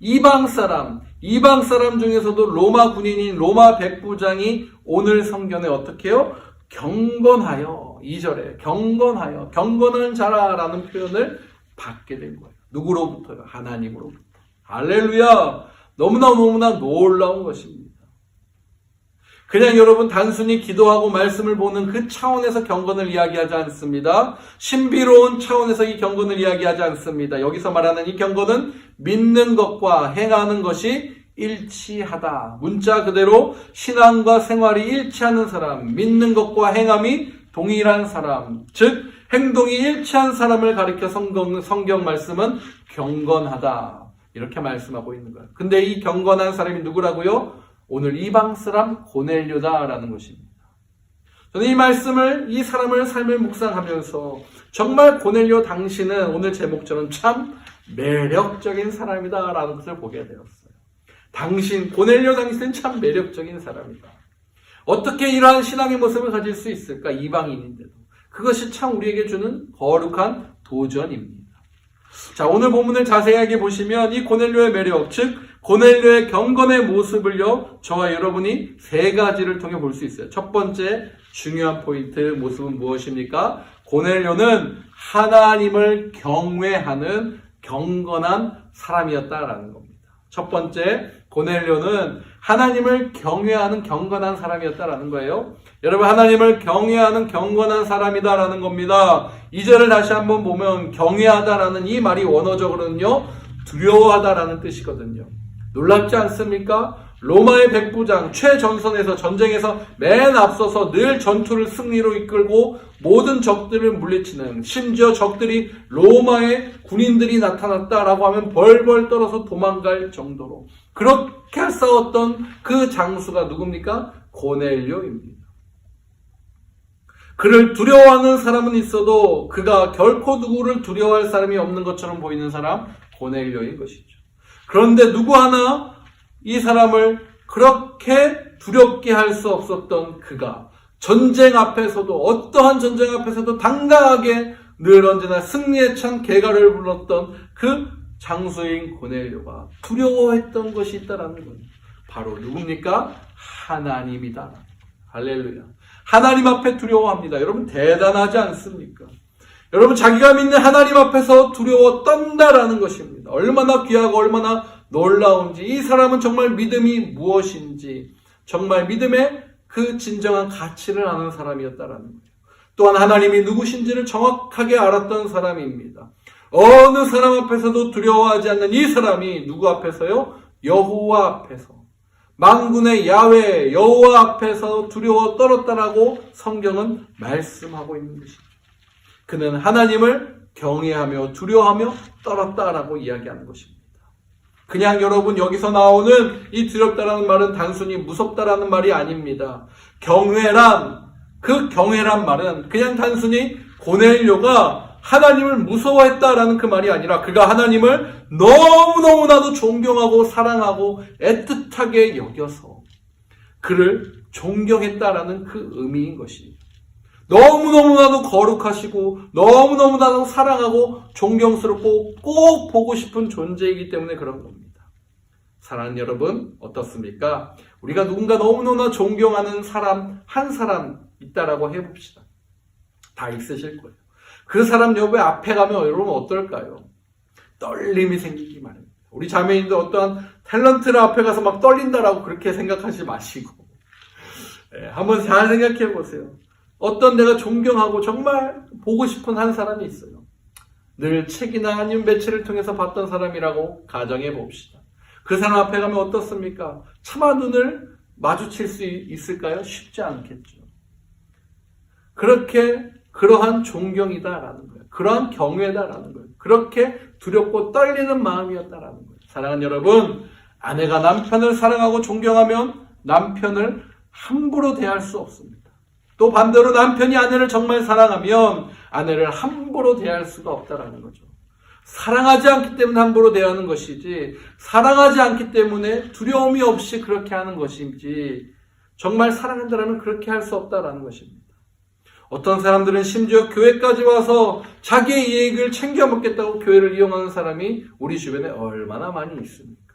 S5: 이방 사람 중에서도 로마 군인인 로마 백부장이 오늘 성경에 어떻게 해요? 경건하여, 2절에 경건한 자라라는 표현을 받게 된 거예요. 누구로부터요? 하나님으로부터. 할렐루야! 너무나 놀라운 것입니다. 그냥 여러분 단순히 기도하고 말씀을 보는 그 차원에서 경건을 이야기하지 않습니다. 신비로운 차원에서 이 경건을 이야기하지 않습니다. 여기서 말하는 이 경건은 믿는 것과 행하는 것이 일치하다. 문자 그대로 신앙과 생활이 일치하는 사람, 믿는 것과 행함이 동일한 사람, 즉 행동이 일치한 사람을 가리켜 성경 말씀은 경건하다. 이렇게 말씀하고 있는 거예요. 근데 이 경건한 사람이 누구라고요? 오늘 이방 사람 고넬료다라는 것입니다. 저는 이 사람을 삶을 묵상하면서 정말 고넬료 당신은 오늘 제목처럼 참 매력적인 사람이다라는 것을 보게 되었어요. 고넬료 당신은 참 매력적인 사람이다. 어떻게 이러한 신앙의 모습을 가질 수 있을까? 이방인인데도. 그것이 참 우리에게 주는 거룩한 도전입니다. 자, 오늘 본문을 자세하게 보시면 이 고넬료의 매력, 즉 고넬료의 경건의 모습을요, 저와 여러분이 세 가지를 통해 볼 수 있어요. 첫 번째 중요한 포인트 모습은 무엇입니까? 고넬료는 하나님을 경외하는 경건한 사람이었다라는 겁니다. 첫 번째, 고넬료는 하나님을 경외하는 경건한 사람이었다라는 거예요. 여러분, 하나님을 경외하는 경건한 사람이다라는 겁니다. 2절을 다시 한번 보면 경외하다라는 이 말이 원어적으로는요, 두려워하다라는 뜻이거든요. 놀랍지 않습니까? 로마의 백부장, 최전선에서 전쟁에서 맨 앞서서 늘 전투를 승리로 이끌고 모든 적들을 물리치는, 심지어 적들이 로마의 군인들이 나타났다라고 하면 벌벌 떨어서 도망갈 정도로 그렇게 싸웠던 그 장수가 누굽니까? 고넬료입니다. 그를 두려워하는 사람은 있어도 그가 결코 누구를 두려워할 사람이 없는 것처럼 보이는 사람, 고넬료인 것이죠. 그런데 누구 하나 이 사람을 그렇게 두렵게 할 수 없었던 그가 전쟁 앞에서도, 어떠한 전쟁 앞에서도 당당하게 늘 언제나 승리에 찬 개가를 불렀던 그 장수인 고넬료가 두려워했던 것이 있다라는 거예요. 바로 누굽니까? 하나님이다. 할렐루야. 하나님 앞에 두려워합니다. 여러분, 대단하지 않습니까? 여러분, 자기가 믿는 하나님 앞에서 두려워 떤다라는 것입니다. 얼마나 귀하고 얼마나 놀라운지, 이 사람은 정말 믿음이 무엇인지, 정말 믿음의 그 진정한 가치를 아는 사람이었다라는 거예요. 또한 하나님이 누구신지를 정확하게 알았던 사람입니다. 어느 사람 앞에서도 두려워하지 않는 이 사람이 누구 앞에서요? 여호와 앞에서, 만군의 야훼 여호와 앞에서 두려워 떨었다라고 성경은 말씀하고 있는 것이죠. 그는 하나님을 경외하며 두려워하며 떨었다라고 이야기하는 것입니다. 그냥 여러분, 여기서 나오는 이 두렵다라는 말은 단순히 무섭다라는 말이 아닙니다. 그 경외란 말은 그냥 단순히 고넬료가 하나님을 무서워했다라는 그 말이 아니라 그가 하나님을 너무너무나도 존경하고 사랑하고 애틋하게 여겨서 그를 존경했다라는 그 의미인 것입니다. 너무너무나도 거룩하시고 너무너무나도 사랑하고 존경스럽고 꼭 보고 싶은 존재이기 때문에 그런 겁니다. 사랑하는 여러분, 어떻습니까? 우리가 누군가 너무너무나 존경하는 사람, 한 사람 있다라고 해봅시다. 다 있으실 거예요. 그 사람 앞에 가면 여러분 어떨까요? 떨림이 생기기 마련입니다. 우리 자매님들 어떠한 탤런트를 앞에 가서 막 떨린다라고 그렇게 생각하지 마시고, 한번 잘 생각해 보세요. 어떤 내가 존경하고 정말 보고 싶은 한 사람이 있어요. 늘 책이나 아니면 매체를 통해서 봤던 사람이라고 가정해 봅시다. 그 사람 앞에 가면 어떻습니까? 차마 눈을 마주칠 수 있을까요? 쉽지 않겠죠. 그러한 존경이다라는 거예요. 그러한 경외다라는 거예요. 그렇게 두렵고 떨리는 마음이었다라는 거예요. 사랑하는 여러분, 아내가 남편을 사랑하고 존경하면 남편을 함부로 대할 수 없습니다. 또 반대로 남편이 아내를 정말 사랑하면 아내를 함부로 대할 수가 없다라는 거죠. 사랑하지 않기 때문에 함부로 대하는 것이지, 사랑하지 않기 때문에 두려움이 없이 그렇게 하는 것인지, 정말 사랑한다면 그렇게 할 수 없다라는 것입니다. 어떤 사람들은 심지어 교회까지 와서 자기의 이익을 챙겨 먹겠다고 교회를 이용하는 사람이 우리 주변에 얼마나 많이 있습니까?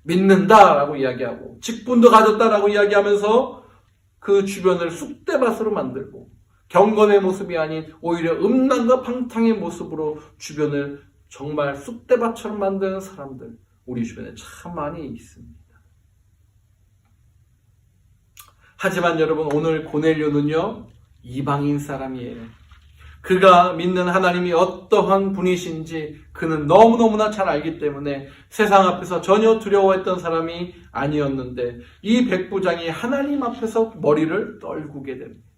S5: 믿는다라고 이야기하고 직분도 가졌다라고 이야기하면서 그 주변을 쑥대밭으로 만들고 경건의 모습이 아닌 오히려 음란과 방탕의 모습으로 주변을 정말 쑥대밭처럼 만드는 사람들 우리 주변에 참 많이 있습니다. 하지만 여러분, 오늘 고넬료는요, 이방인 사람이에요. 그가 믿는 하나님이 어떠한 분이신지 그는 너무너무나 잘 알기 때문에 세상 앞에서 전혀 두려워했던 사람이 아니었는데 이 백부장이 하나님 앞에서 머리를 떨구게 됩니다.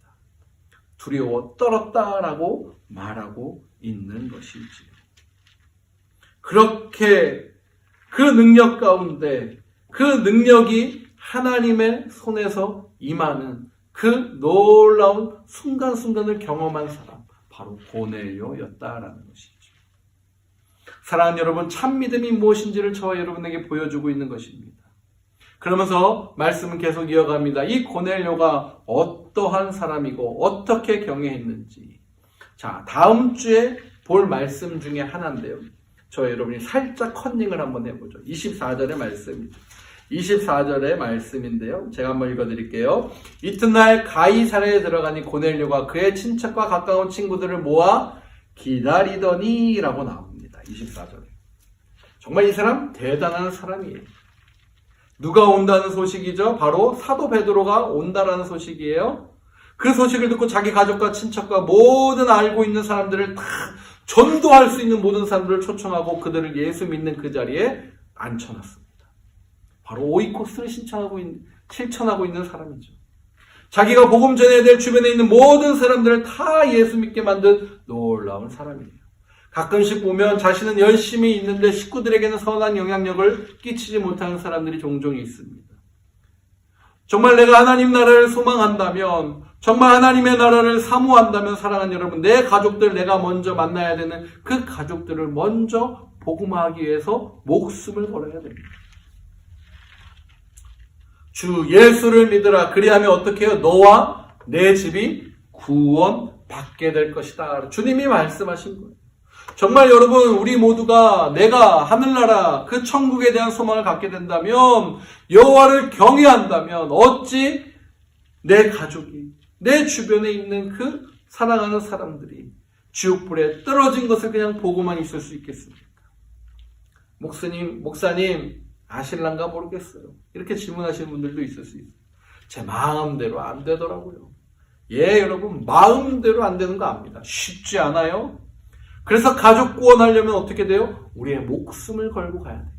S5: 두려워 떨었다라고 말하고 있는 것이지요. 그렇게 그 능력 가운데 그 능력이 하나님의 손에서 임하는 그 놀라운 순간순간을 경험한 사람, 바로 고넬료였다라는 것이죠. 사랑하는 여러분, 참 믿음이 무엇인지를 저와 여러분에게 보여주고 있는 것입니다. 그러면서 말씀은 계속 이어갑니다. 이 고넬료가 어떠한 사람이고 어떻게 경외했는지. 자, 다음 주에 볼 말씀 중에 하나인데요. 저와 여러분이 살짝 컨닝을 한번 해보죠. 24절의 말씀이죠. 24절의 말씀인데요. 제가 한번 읽어드릴게요. 이튿날 가이사랴에 들어가니 고넬료가 그의 친척과 가까운 친구들을 모아 기다리더니 라고 나옵니다. 24절에. 정말 이 사람 대단한 사람이에요. 누가 온다는 소식이죠? 바로 사도 베드로가 온다라는 소식이에요. 그 소식을 듣고 자기 가족과 친척과 모든 알고 있는 사람들을 다 전도할 수 있는 모든 사람들을 초청하고 그들을 예수 믿는 그 자리에 앉혀놨습니다. 바로 오이코스를 실천하고 있는 사람이죠. 자기가 복음 전해야 될 주변에 있는 모든 사람들을 다 예수 믿게 만든 놀라운 사람이에요. 가끔씩 보면 자신은 열심히 있는데 식구들에게는 선한 영향력을 끼치지 못하는 사람들이 종종 있습니다. 정말 내가 하나님 나라를 소망한다면, 정말 하나님의 나라를 사모한다면 사랑하는 여러분, 내 가족들 내가 먼저 만나야 되는 그 가족들을 먼저 복음화하기 위해서 목숨을 걸어야 됩니다. 주 예수를 믿으라. 그리하면 어떻게 해요? 너와 내 집이 구원받게 될 것이다. 주님이 말씀하신 거예요. 정말 여러분, 우리 모두가 내가 하늘나라 그 천국에 대한 소망을 갖게 된다면, 여호와를 경외한다면 어찌 내 가족이, 내 주변에 있는 그 사랑하는 사람들이 지옥불에 떨어진 것을 그냥 보고만 있을 수 있겠습니까? 목사님 아실란가 모르겠어요. 이렇게 질문하시는 분들도 있을 수 있어요. 제 마음대로 안 되더라고요. 예, 여러분, 마음대로 안 되는 거 압니다. 쉽지 않아요. 그래서 가족 구원하려면 어떻게 돼요? 우리의 목숨을 걸고 가야 돼요.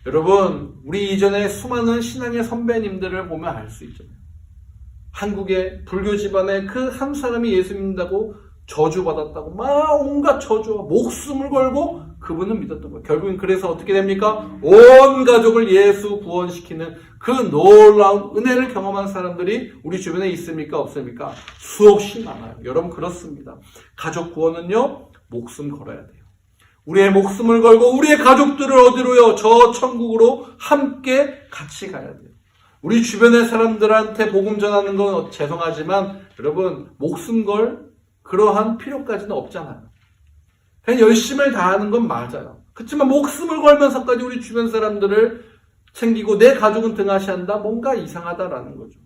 S5: 여러분, 우리 이전에 수많은 신앙의 선배님들을 보면 알 수 있잖아요. 한국의 불교 집안에 그 한 사람이 예수 믿는다고 저주받았다고 막 온갖 저주와 목숨을 걸고 그분은 믿었던 거예요. 결국엔 그래서 어떻게 됩니까? 온 가족을 예수 구원시키는 그 놀라운 은혜를 경험한 사람들이 우리 주변에 있습니까? 없습니까? 수없이 많아요. 여러분, 그렇습니다. 가족 구원은요, 목숨 걸어야 돼요. 우리의 목숨을 걸고 우리의 가족들을 어디로요? 저 천국으로 함께 같이 가야 돼요. 우리 주변의 사람들한테 복음 전하는 건 죄송하지만 여러분, 목숨 걸 그러한 필요까지는 없잖아요. 그냥 열심을 다하는 건 맞아요. 그렇지만 목숨을 걸면서까지 우리 주변 사람들을 챙기고 내 가족은 등하시한다? 뭔가 이상하다라는 거죠.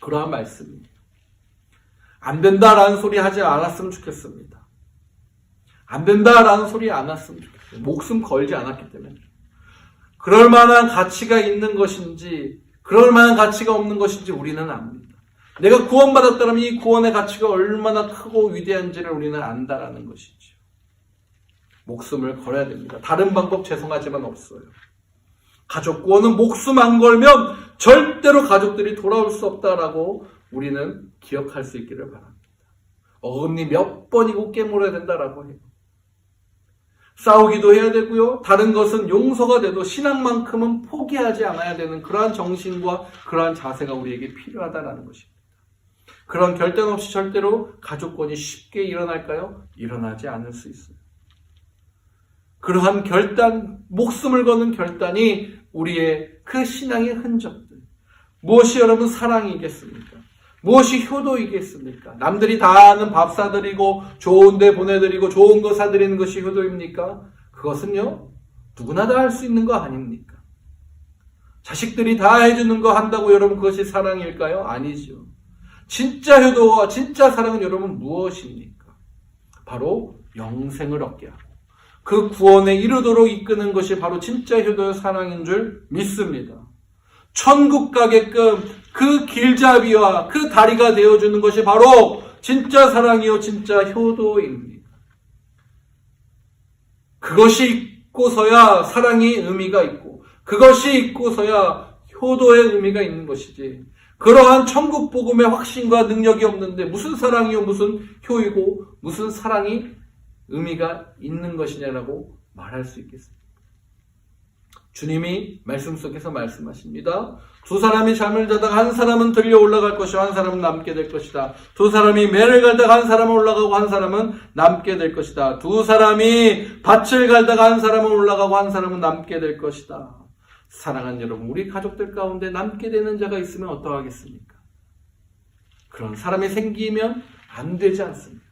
S5: 그러한 말씀입니다. 안 된다라는 소리 하지 않았으면 좋겠습니다. 안 된다라는 소리 안 했으면 좋겠어요. 목숨 걸지 않았기 때문에. 그럴 만한 가치가 있는 것인지, 그럴 만한 가치가 없는 것인지 우리는 압니다. 내가 구원받았다면 이 구원의 가치가 얼마나 크고 위대한지를 우리는 안다라는 것이죠. 목숨을 걸어야 됩니다. 다른 방법 죄송하지만 없어요. 가족 구원은 목숨 안 걸면 절대로 가족들이 돌아올 수 없다라고 우리는 기억할 수 있기를 바랍니다. 어금니 몇 번이고 깨물어야 된다라고 해요. 싸우기도 해야 되고요. 다른 것은 용서가 돼도 신앙만큼은 포기하지 않아야 되는 그러한 정신과 그러한 자세가 우리에게 필요하다는 것입니다. 그런 결단 없이 절대로 가족권이 쉽게 일어날까요? 일어나지 않을 수 있어요. 그러한 결단, 목숨을 거는 결단이 우리의 그 신앙의 흔적들. 무엇이 여러분 사랑이겠습니까? 무엇이 효도이겠습니까? 남들이 다 아는 밥 사드리고 좋은 데 보내드리고 좋은 거 사드리는 것이 효도입니까? 그것은요, 누구나 다 할 수 있는 거 아닙니까? 자식들이 다 해주는 거 한다고 여러분 그것이 사랑일까요? 아니죠. 진짜 효도와 진짜 사랑은 여러분 무엇입니까? 바로 영생을 얻게 하고 그 구원에 이르도록 이끄는 것이 바로 진짜 효도의 사랑인 줄 믿습니다. 천국 가게끔 그 길잡이와 그 다리가 되어주는 것이 바로 진짜 사랑이요 진짜 효도입니다. 그것이 있고서야 사랑이 의미가 있고 그것이 있고서야 효도의 의미가 있는 것이지, 그러한 천국 복음의 확신과 능력이 없는데 무슨 사랑이요 무슨 효이고 무슨 사랑이 의미가 있는 것이냐라고 말할 수 있겠습니다. 주님이 말씀 속에서 말씀하십니다. 두 사람이 잠을 자다가 한 사람은 들려 올라갈 것이고 한 사람은 남게 될 것이다. 두 사람이 매를 갈다가 한 사람은 올라가고 한 사람은 남게 될 것이다. 두 사람이 밭을 갈다가 한 사람은 올라가고 한 사람은 남게 될 것이다. 사랑하는 여러분, 우리 가족들 가운데 남게 되는 자가 있으면 어떠하겠습니까? 그런 사람이 생기면 안 되지 않습니까?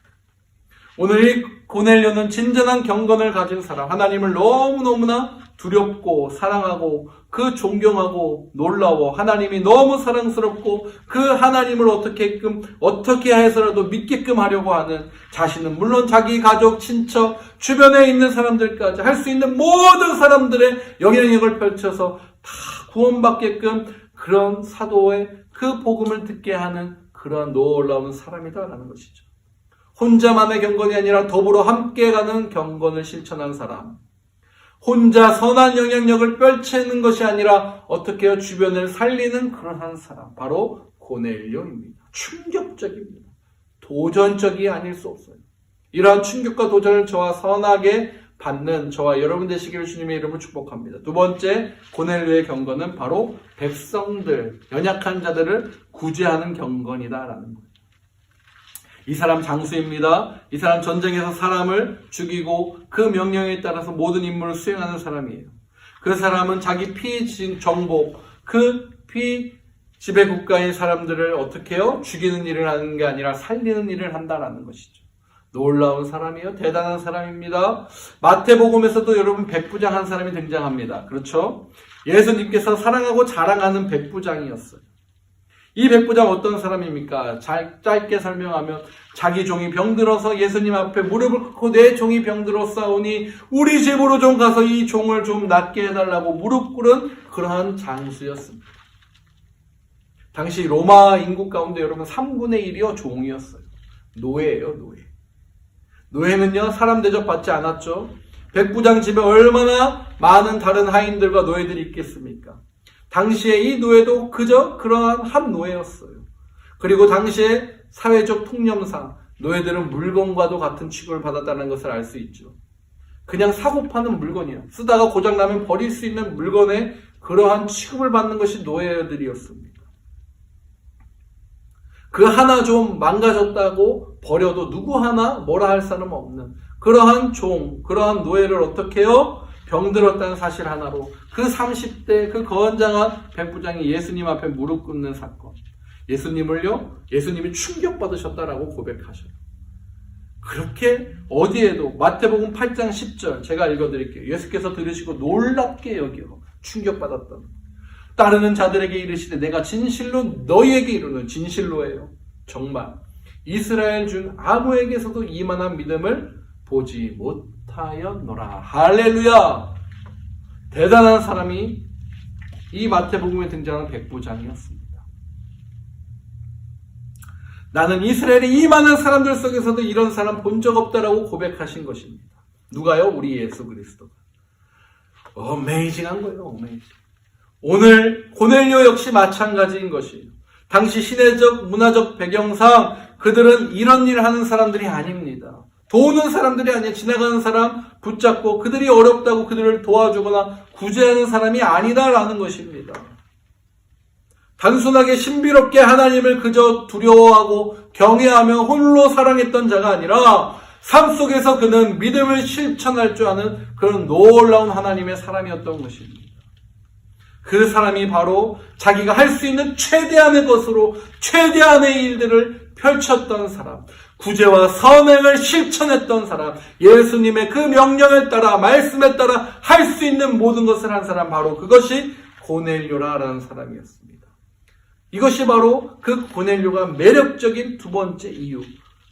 S5: 오늘 이 고넬료는 진정한 경건을 가진 사람, 하나님을 너무너무나 두렵고 사랑하고 그 존경하고 놀라워 하나님이 너무 사랑스럽고 그 하나님을 어떻게 해서라도 믿게끔 하려고 하는, 자신은 물론 자기 가족, 친척, 주변에 있는 사람들까지 할 수 있는 모든 사람들의 영향력을 펼쳐서 다 구원받게끔 그런 사도의 그 복음을 듣게 하는 그러한 놀라운 사람이다라는 것이죠. 혼자만의 경건이 아니라 더불어 함께 가는 경건을 실천한 사람, 혼자 선한 영향력을 펼치는 것이 아니라 어떻게 해요? 주변을 살리는 그러한 사람, 바로 고넬료입니다. 충격적입니다. 도전적이 아닐 수 없어요. 이러한 충격과 도전을 저와 선하게 받는 저와 여러분 되시기를 주님의 이름으로 축복합니다. 두 번째, 고넬료의 경건은 바로 백성들, 연약한 자들을 구제하는 경건이다라는 거예요. 이 사람 장수입니다. 이 사람 전쟁에서 사람을 죽이고 그 명령에 따라서 모든 임무를 수행하는 사람이에요. 그 사람은 자기 정복, 그 지배 국가의 사람들을 어떻게 해요? 죽이는 일을 하는 게 아니라 살리는 일을 한다라는 것이죠. 놀라운 사람이에요. 대단한 사람입니다. 마태복음에서도 여러분 백부장 한 사람이 등장합니다. 그렇죠? 예수님께서 사랑하고 자랑하는 백부장이었어요. 이 백부장 어떤 사람입니까? 짧게 설명하면 자기 종이 병들어서 예수님 앞에 무릎을 꿇고 내 종이 병들었사오니 우리 집으로 좀 가서 이 종을 좀 낫게 해달라고 무릎 꿇은 그러한 장수였습니다. 당시 로마 인구 가운데 여러분 3분의 1이요 종이었어요. 노예예요, 노예. 노예는요 사람 대접 받지 않았죠. 백부장 집에 얼마나 많은 다른 하인들과 노예들이 있겠습니까? 당시에 이 노예도 그저 그러한 한 노예였어요. 그리고 당시에 사회적 통념상 노예들은 물건과도 같은 취급을 받았다는 것을 알 수 있죠. 그냥 사고 파는 물건이야. 쓰다가 고장나면 버릴 수 있는 물건에 그러한 취급을 받는 것이 노예들이었습니다. 그 하나 좀 망가졌다고 버려도 누구 하나 뭐라 할 사람 없는 그러한 그러한 노예를 어떻게 해요? 병들었다는 사실 하나로 그 30대 그 건장한 백부장이 예수님 앞에 무릎 꿇는 사건, 예수님이 충격받으셨다라고 고백하셔요. 그렇게 어디에도 마태복음 8장 10절 제가 읽어드릴게요. 예수께서 들으시고 놀랍게 여겨 충격받았던 따르는 자들에게 이르시되 내가 진실로 너희에게 이르는, 진실로예요. 정말 이스라엘 중 아무에게서도 이만한 믿음을 보지 못하였노라. 할렐루야! 대단한 사람이 이 마태복음에 등장하는 백부장이었습니다. 나는 이스라엘의 이 많은 사람들 속에서도 이런 사람 본 적 없다라고 고백하신 것입니다. 누가요? 우리 예수 그리스도가. 어메이징한 거예요. 어메이징. 오늘 고넬료 역시 마찬가지인 것이에요. 당시 시대적 문화적 배경상 그들은 이런 일을 하는 사람들이 아닙니다. 도우는 사람들이 아니에요. 지나가는 사람 붙잡고 그들이 어렵다고 그들을 도와주거나 구제하는 사람이 아니다라는 것입니다. 단순하게 신비롭게 하나님을 그저 두려워하고 경외하며 홀로 사랑했던 자가 아니라 삶 속에서 그는 믿음을 실천할 줄 아는 그런 놀라운 하나님의 사람이었던 것입니다. 그 사람이 바로 자기가 할 수 있는 최대한의 것으로 최대한의 일들을 펼쳤던 사람, 구제와 선행을 실천했던 사람, 예수님의 그 명령에 따라 말씀에 따라 할 수 있는 모든 것을 한 사람, 바로 그것이 고넬료라는 사람이었습니다. 이것이 바로 그 고넬료가 매력적인 두 번째 이유,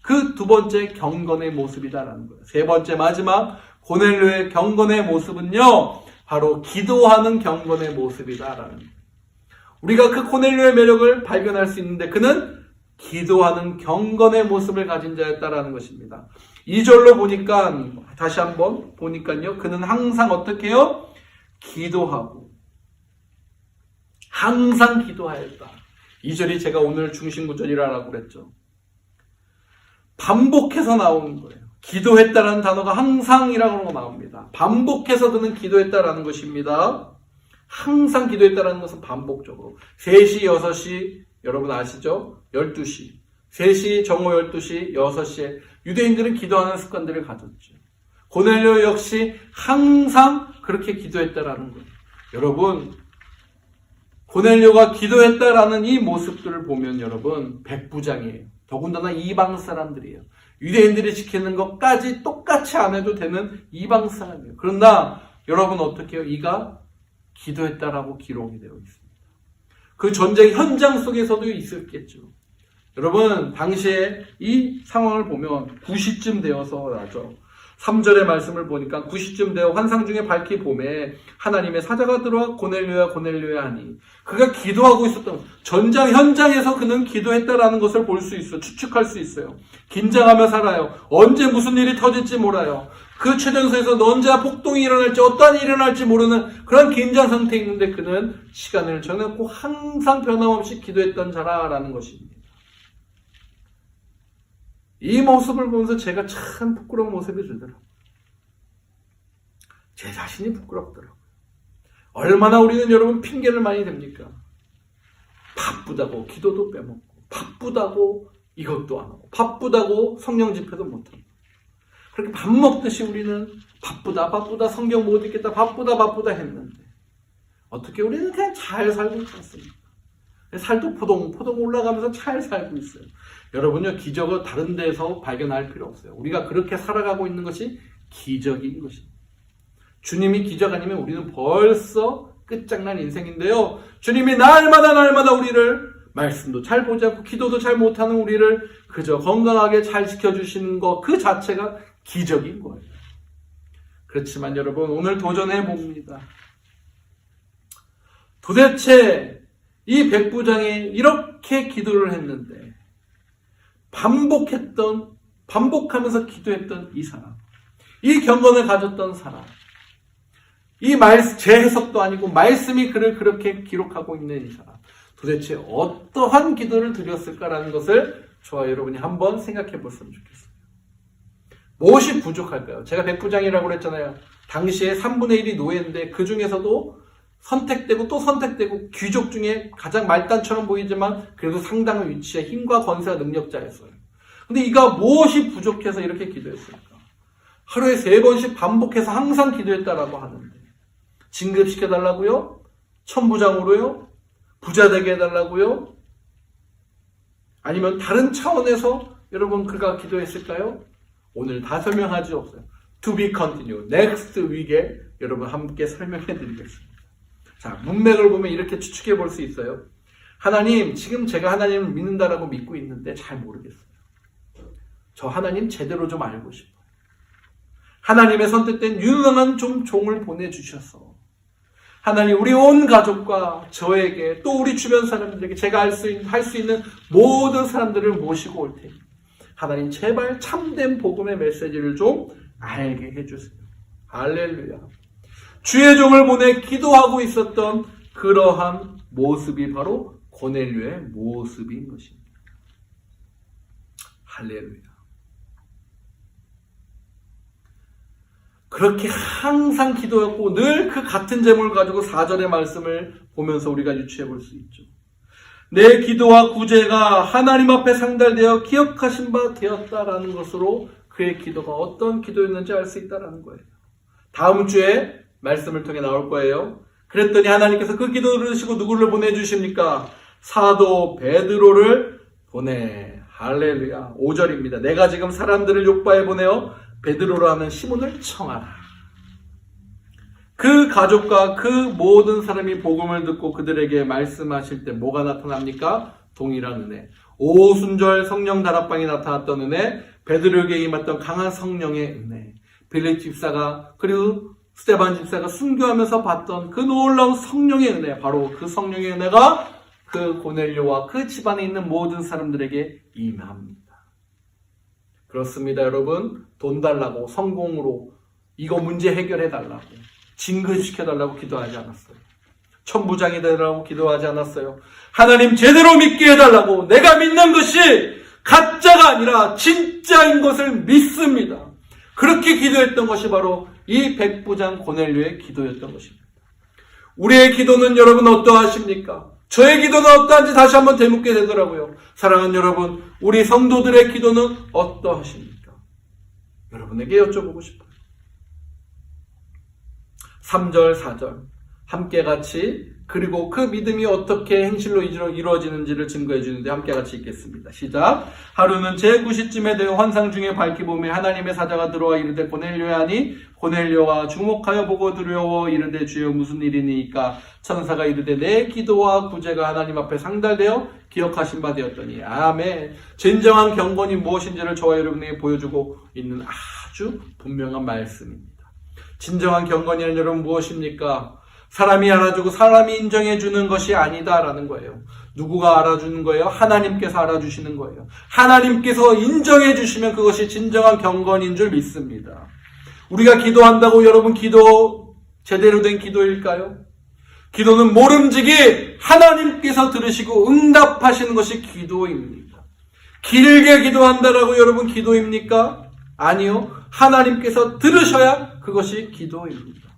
S5: 그 두 번째 경건의 모습이다라는 거예요. 세 번째 마지막 고넬료의 경건의 모습은요, 바로 기도하는 경건의 모습이다라는 거예요. 우리가 그 고넬료의 매력을 발견할 수 있는데 그는 기도하는 경건의 모습을 가진 자였다라는 것입니다. 2절로 보니까, 다시 한번 보니까요, 그는 항상 어떻게 해요? 기도하고 항상 기도하였다. 2절이 제가 오늘 중심구절이라고 그랬죠. 반복해서 나오는 거예요. 기도했다라는 단어가 항상이라고 나옵니다. 반복해서 그는 기도했다라는 것입니다. 항상 기도했다라는 것은 반복적으로. 3시, 6시, 여러분 아시죠? 12시. 3시, 정오 12시, 6시에 유대인들은 기도하는 습관들을 가졌죠. 고넬료 역시 항상 그렇게 기도했다라는 거예요. 여러분, 고넬료가 기도했다라는 이 모습들을 보면 여러분, 백부장이에요. 더군다나 이방 사람들이에요. 유대인들이 지키는 것까지 똑같이 안 해도 되는 이방 사람이에요. 그러나 여러분 어떻게 해요? 이가 기도했다라고 기록이 되어 있습니다. 그 전쟁 현장 속에서도 있었겠죠. 여러분, 당시에 이 상황을 보면 9시쯤 되어서 나죠. 3절의 말씀을 보니까 9시쯤 되어 환상 중에 밝히 봄에 하나님의 사자가 들어와 고넬료야 고넬료야 하니, 그가 기도하고 있었던 전장 현장에서 그는 기도했다라는 것을 볼 수 있어요. 추측할 수 있어요. 긴장하며 살아요. 언제 무슨 일이 터질지 몰라요. 그 최전선에서 언제 폭동이 일어날지 어떠한 일이 일어날지 모르는 그런 긴장 상태에 있는데 그는 시간을 정해놓고 항상 변함없이 기도했던 자라라는 것입니다. 이 모습을 보면서 제가 참 부끄러운 모습이 들더라고요. 제 자신이 부끄럽더라고요. 얼마나 우리는 여러분 핑계를 많이 댑니까? 바쁘다고 기도도 빼먹고, 바쁘다고 이것도 안 하고, 바쁘다고 성령 집회도 못하고, 그렇게 밥 먹듯이 우리는 바쁘다 성경 못 읽겠다 바쁘다 했는데 어떻게 우리는 그냥 잘 살고 있지 않습니까? 살도 포동 올라가면서 잘 살고 있어요. 여러분요, 기적을 다른 데서 발견할 필요 없어요. 우리가 그렇게 살아가고 있는 것이 기적인 것입니다. 주님이 기적 아니면 우리는 벌써 끝장난 인생인데요. 주님이 날마다 우리를 말씀도 잘 보지 않고 기도도 잘 못하는 우리를 그저 건강하게 잘 지켜주시는 것 그 자체가 기적인 거예요. 그렇지만 여러분, 오늘 도전해 봅니다. 도대체 이 백부장이 이렇게 기도를 했는데 반복하면서 기도했던 이 사람, 이 경건을 가졌던 사람, 제 해석도 아니고 말씀이 그를 그렇게 기록하고 있는 이 사람, 도대체 어떠한 기도를 드렸을까라는 것을 저와 여러분이 한번 생각해 봤으면 좋겠어요. 무엇이 부족할까요? 제가 백부장이라고 그랬잖아요. 당시에 3분의 1이 노예인데 그 중에서도 선택되고 또 선택되고 귀족 중에 가장 말단처럼 보이지만 그래도 상당한 위치에 힘과 권세와 능력자였어요. 근데 이가 무엇이 부족해서 이렇게 기도했을까? 하루에 3번씩 반복해서 항상 기도했다라고 하는데, 진급시켜달라고요? 천부장으로요? 부자 되게 해달라고요? 아니면 다른 차원에서 여러분 그가 기도했을까요? 오늘 다 설명하지 없어요. To be continued. next week에 여러분 함께 설명해 드리겠습니다. 자, 문맥을 보면 이렇게 추측해 볼 수 있어요. 하나님, 지금 제가 하나님을 믿는다라고 믿고 있는데 잘 모르겠어요. 저 하나님 제대로 좀 알고 싶어요. 하나님의 선택된 유능한 좀 종을 보내주셔서 하나님, 우리 온 가족과 저에게 또 우리 주변 사람들에게 제가 할 수 있는 모든 사람들을 모시고 올 테니 하나님 제발 참된 복음의 메시지를 좀 알게 해주세요. 할렐루야. 주의 종을 보내 기도하고 있었던 그러한 모습이 바로 고넬료의 모습인 것입니다. 할렐루야. 그렇게 항상 기도했고 늘 그 같은 제목을 가지고 4절의 말씀을 보면서 우리가 유추해 볼 수 있죠. 내 기도와 구제가 하나님 앞에 상달되어 기억하신 바 되었다라는 것으로 그의 기도가 어떤 기도였는지 알 수 있다는 거예요. 다음 주에 말씀을 통해 나올 거예요. 그랬더니 하나님께서 그 기도를 들으시고 누구를 보내주십니까? 사도 베드로를 보내. 할렐루야. 5절입니다. 내가 지금 사람들을 욥바에 보내어 베드로라는 시몬을 청하라. 그 가족과 그 모든 사람이 복음을 듣고 그들에게 말씀하실 때 뭐가 나타납니까? 동일한 은혜. 오순절 성령 다락방이 나타났던 은혜, 베드로에게 임했던 강한 성령의 은혜, 빌립 집사가 그리고 스데반 집사가 순교하면서 봤던 그 놀라운 성령의 은혜, 바로 그 성령의 은혜가 그 고넬료와 그 집안에 있는 모든 사람들에게 임합니다. 그렇습니다, 여러분. 돈 달라고, 성공으로 이거 문제 해결해 달라고, 진급시켜 달라고 기도하지 않았어요. 천부장이 되라고 기도하지 않았어요. 하나님 제대로 믿게 해달라고, 내가 믿는 것이 가짜가 아니라 진짜인 것을 믿습니다. 그렇게 기도했던 것이 바로 이 백부장 고넬료의 기도였던 것입니다. 우리의 기도는 여러분 어떠하십니까? 저의 기도는 어떠한지 다시 한번 되묻게 되더라고요. 사랑하는 여러분, 우리 성도들의 기도는 어떠하십니까? 여러분에게 여쭤보고 싶어요. 3절, 4절 함께 같이, 그리고 그 믿음이 어떻게 행실로 이루어지는지를 증거해 주는데 함께 같이 읽겠습니다. 시작. 하루는 제9시쯤에 되어 환상 중에 밝히 보매 하나님의 사자가 들어와 이르되 고넬료야 하니 고넬료가 주목하여 보고 두려워 이르되 주여 무슨 일이니까 천사가 이르되 내 기도와 구제가 하나님 앞에 상달되어 기억하신 바 되었더니 아멘. 진정한 경건이 무엇인지를 저와 여러분에게 보여주고 있는 아주 분명한 말씀입니다. 진정한 경건이란 여러분 무엇입니까? 사람이 알아주고 사람이 인정해주는 것이 아니다라는 거예요. 누구가 알아주는 거예요? 하나님께서 알아주시는 거예요. 하나님께서 인정해주시면 그것이 진정한 경건인 줄 믿습니다. 우리가 기도한다고 여러분 기도 제대로 된 기도일까요? 기도는 모름지기 하나님께서 들으시고 응답하시는 것이 기도입니다. 길게 기도한다라고 여러분 기도입니까? 아니요. 하나님께서 들으셔야 그것이 기도입니다.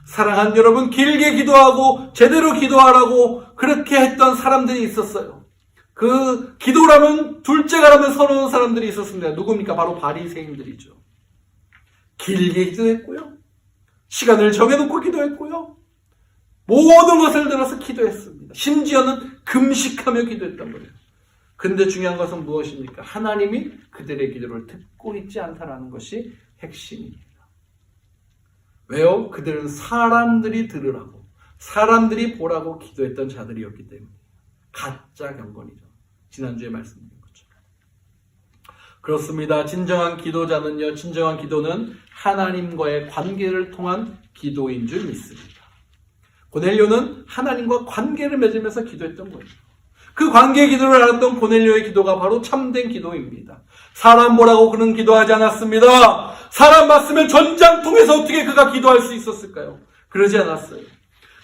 S5: 사랑하는 여러분, 길게 기도하고 제대로 기도하라고 그렇게 했던 사람들이 있었어요. 그 기도라면 둘째가라면 서러운 사람들이 있었습니다. 누굽니까? 바로 바리새인들이죠. 길게 기도했고요. 시간을 정해놓고 기도했고요. 모든 것을 들어서 기도했습니다. 심지어는 금식하며 기도했던 거예요. 근데 중요한 것은 무엇입니까? 하나님이 그들의 기도를 듣고 있지 않다라는 것이 핵심입니다. 왜요? 그들은 사람들이 들으라고, 사람들이 보라고 기도했던 자들이었기 때문에. 가짜 경건이죠. 지난주에 말씀드린 것처럼. 그렇습니다. 진정한 기도자는요, 진정한 기도는 하나님과의 관계를 통한 기도인 줄 믿습니다. 고넬료는 하나님과 관계를 맺으면서 기도했던 거예요. 그 관계 기도를 알았던 고넬료의 기도가 바로 참된 기도입니다. 사람 보라고 그는 기도하지 않았습니다. 사람 봤으면 전장통에서 어떻게 그가 기도할 수 있었을까요? 그러지 않았어요.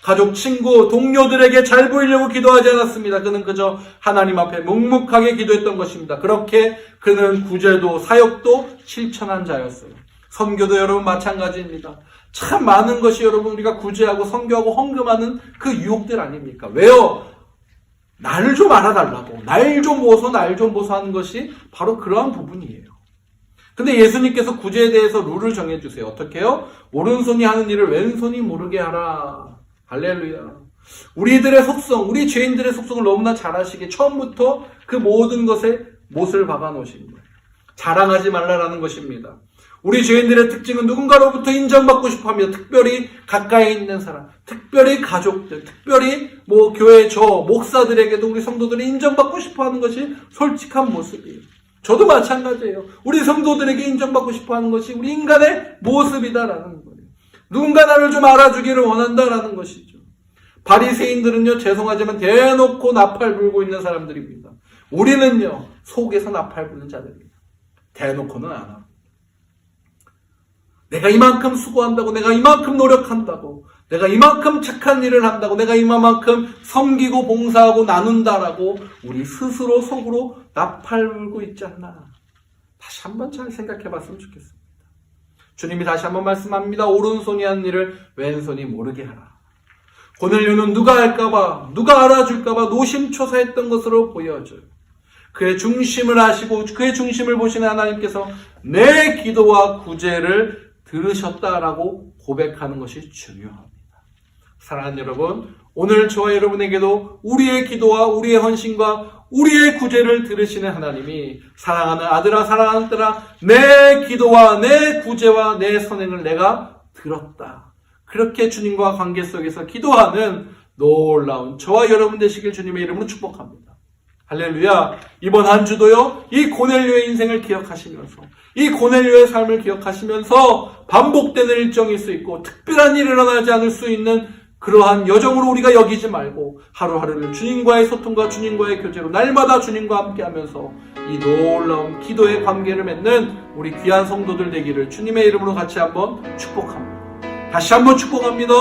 S5: 가족, 친구, 동료들에게 잘 보이려고 기도하지 않았습니다. 그는 그저 하나님 앞에 묵묵하게 기도했던 것입니다. 그렇게 그는 구제도 사역도 실천한 자였어요. 선교도 여러분 마찬가지입니다. 참 많은 것이 여러분 우리가 구제하고 선교하고 헌금하는 그 유혹들 아닙니까? 왜요? 날 좀 알아달라고, 날 좀 보소 하는 것이 바로 그러한 부분이에요. 근데 예수님께서 구제에 대해서 룰을 정해주세요. 어떻게 해요? 오른손이 하는 일을 왼손이 모르게 하라. 할렐루야. 우리들의 속성, 우리 죄인들의 속성을 너무나 잘 아시기에 처음부터 그 모든 것에 못을 박아 놓으신 거예요. 자랑하지 말라라는 것입니다. 우리 죄인들의 특징은 누군가로부터 인정받고 싶어합니다. 특별히 가까이 있는 사람, 특별히 가족들, 특별히 교회 목사들에게도 우리 성도들이 인정받고 싶어하는 것이 솔직한 모습이에요. 저도 마찬가지예요. 우리 성도들에게 인정받고 싶어하는 것이 우리 인간의 모습이다라는 거예요. 누군가 나를 좀 알아주기를 원한다라는 것이죠. 바리새인들은요, 죄송하지만 대놓고 나팔 불고 있는 사람들입니다. 우리는요, 속에서 나팔 부는 자들입니다. 대놓고는 안 합니다. 내가 이만큼 수고한다고, 내가 이만큼 노력한다고, 내가 이만큼 착한 일을 한다고, 내가 이만큼 섬기고 봉사하고 나눈다라고 우리 스스로 속으로 나팔 불고 있지 않나. 다시 한번 잘 생각해 봤으면 좋겠습니다. 주님이 다시 한번 말씀합니다. 오른손이 하는 일을 왼손이 모르게 하라. 고넬료는 누가 알까봐, 누가 알아줄까봐 노심초사했던 것으로 보여져요. 그의 중심을 아시고 그의 중심을 보시는 하나님께서 내 기도와 구제를 들으셨다라고 고백하는 것이 중요합니다. 사랑하는 여러분, 오늘 저와 여러분에게도 우리의 기도와 우리의 헌신과 우리의 구제를 들으시는 하나님이 사랑하는 아들아, 사랑하는 딸아, 내 기도와 내 구제와 내 선행을 내가 들었다. 그렇게 주님과 관계 속에서 기도하는 놀라운 저와 여러분 되시길 주님의 이름으로 축복합니다. 할렐루야. 이번 한 주도요, 이 고넬료의 인생을 기억하시면서, 이 고넬료의 삶을 기억하시면서 반복되는 일정일 수 있고 특별한 일이 일어나지 않을 수 있는 그러한 여정으로 우리가 여기지 말고 하루하루를 주님과의 소통과 주님과의 교제로 날마다 주님과 함께하면서 이 놀라운 기도의 관계를 맺는 우리 귀한 성도들 되기를 주님의 이름으로 같이 한번 축복합니다. 다시 한번 축복합니다.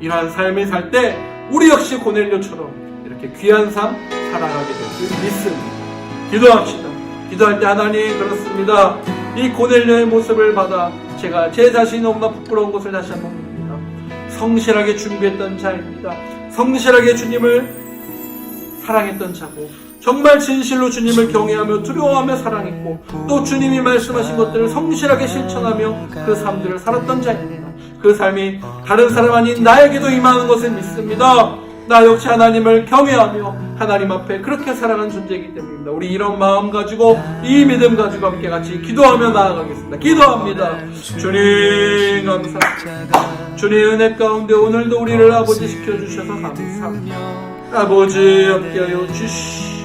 S5: 이러한 삶을 살 때 우리 역시 고넬료처럼 이렇게 귀한 삶 살아가게 될 줄 믿습니다. 기도합시다. 기도할 때 하나님 그렇습니다. 이 고넬료의 모습을 받아 제가 제 자신이 너무나 부끄러운 것을 다시 한번 봅니다. 성실하게 준비했던 자입니다. 성실하게 주님을 사랑했던 자고 정말 진실로 주님을 경외하며 두려워하며 사랑했고 또 주님이 말씀하신 것들을 성실하게 실천하며 그 삶들을 살았던 자입니다. 그 삶이 다른 사람 아닌 나에게도 임하는 것을 믿습니다. 나 역시 하나님을 경외하며 하나님 앞에 그렇게 살아가는 존재이기 때문입니다. 우리 이런 마음 가지고 이 믿음 가지고 함께 같이 기도하며 나아가겠습니다. 기도합니다. 주님 감사합니다. 주님 은혜 가운데 오늘도 우리를 아버지 시켜주셔서 감사합니다. 아버지 함께하여 주시옵소서.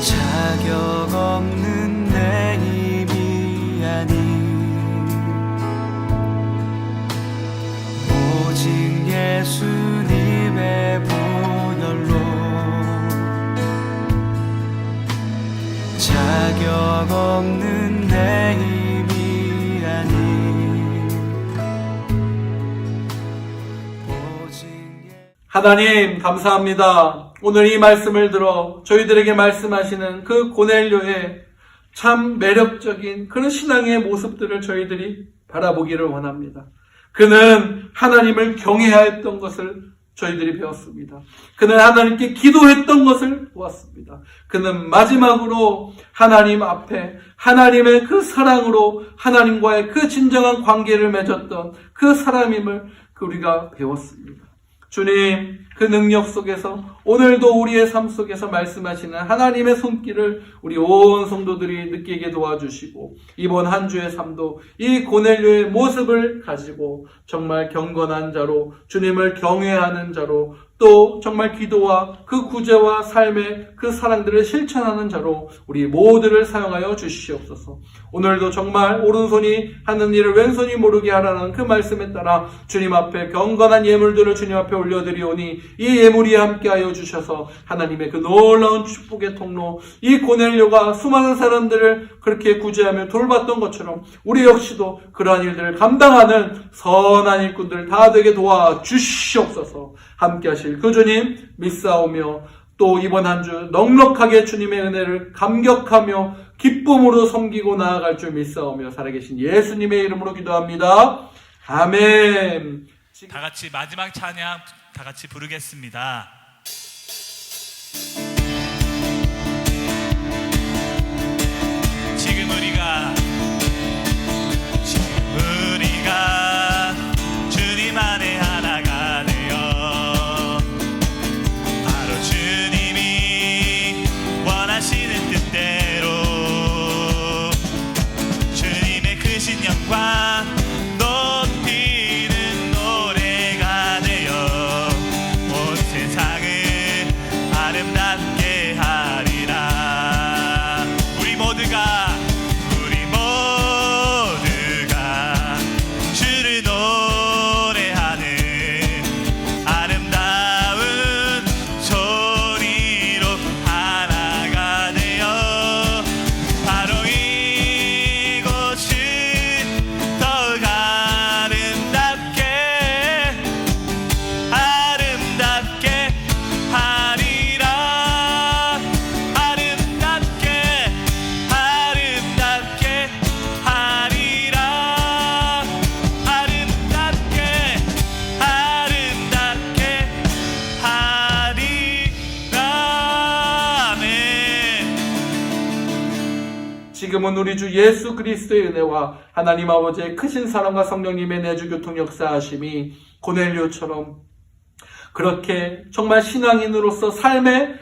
S6: 자격 없는 내 힘이 아닌 오직 예수님의 보혈로 자격 없는 내 힘이 아닌 오직
S5: 하나님 감사합니다. 오늘 이 말씀을 들어 저희들에게 말씀하시는 그 고넬료의 참 매력적인 그런 신앙의 모습들을 저희들이 바라보기를 원합니다. 그는 하나님을 경외하였던 것을 저희들이 배웠습니다. 그는 하나님께 기도했던 것을 보았습니다. 그는 마지막으로 하나님 앞에 하나님의 그 사랑으로 하나님과의 그 진정한 관계를 맺었던 그 사람임을 우리가 배웠습니다. 주님, 그 능력 속에서 오늘도 우리의 삶 속에서 말씀하시는 하나님의 손길을 우리 온 성도들이 느끼게 도와주시고 이번 한 주의 삶도 이 고넬료의 모습을 가지고 정말 경건한 자로 주님을 경외하는 자로 또 정말 기도와 그 구제와 삶의 그 사랑들을 실천하는 자로 우리 모두를 사용하여 주시옵소서. 오늘도 정말 오른손이 하는 일을 왼손이 모르게 하라는 그 말씀에 따라 주님 앞에 경건한 예물들을 주님 앞에 올려드리오니 이 예물이 함께하여 주셔서 하나님의 그 놀라운 축복의 통로 이 고넬료가 수많은 사람들을 그렇게 구제하며 돌봤던 것처럼 우리 역시도 그러한 일들을 감당하는 선한 일꾼들 다 되게 도와주시옵소서. 함께하실 그 주님 믿사오며 또 이번 한 주 넉넉하게 주님의 은혜를 감격하며 기쁨으로 섬기고 나아갈 줄 믿사오며 살아계신 예수님의 이름으로 기도합니다. 아멘.
S1: 다 같이 마지막 찬양 다 같이 부르겠습니다. 지금 우리가 주님 안에 하나가 되어 바로 주님이 원하시는 뜻대로 주님의 크신 영광 높이는 노래가 되어 온 세상을 아름답게 하리라. 우리 모두가 주를 노래하는 아름다운 소리로 하나가 되어 바로 이곳은 더
S5: 지금은 우리 주 예수 그리스도의 은혜와 하나님 아버지의 크신 사랑과 성령님의 내주 교통 역사하심이 고넬료처럼 그렇게 정말 신앙인으로서 삶의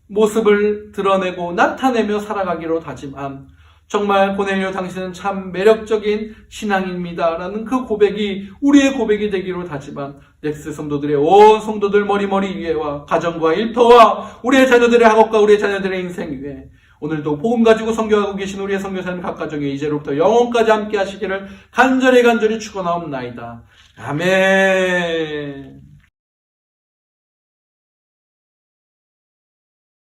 S5: 모습을 드러내고 나타내며 살아가기로 다짐한, 정말 고넬료 당신은 참 매력적인 신앙입니다 라는 그 고백이 우리의 고백이 되기로 다짐한 넥스 성도들의 온 성도들 머리머리 위에와 가정과 일터와 우리의 자녀들의 학업과 우리의 자녀들의 인생 위에 오늘도 복음 가지고 선교하고 계신 우리의 선교사님 각 가정에 이제로부터 영원까지 함께 하시기를 간절히 축원하옵나이다. 아멘.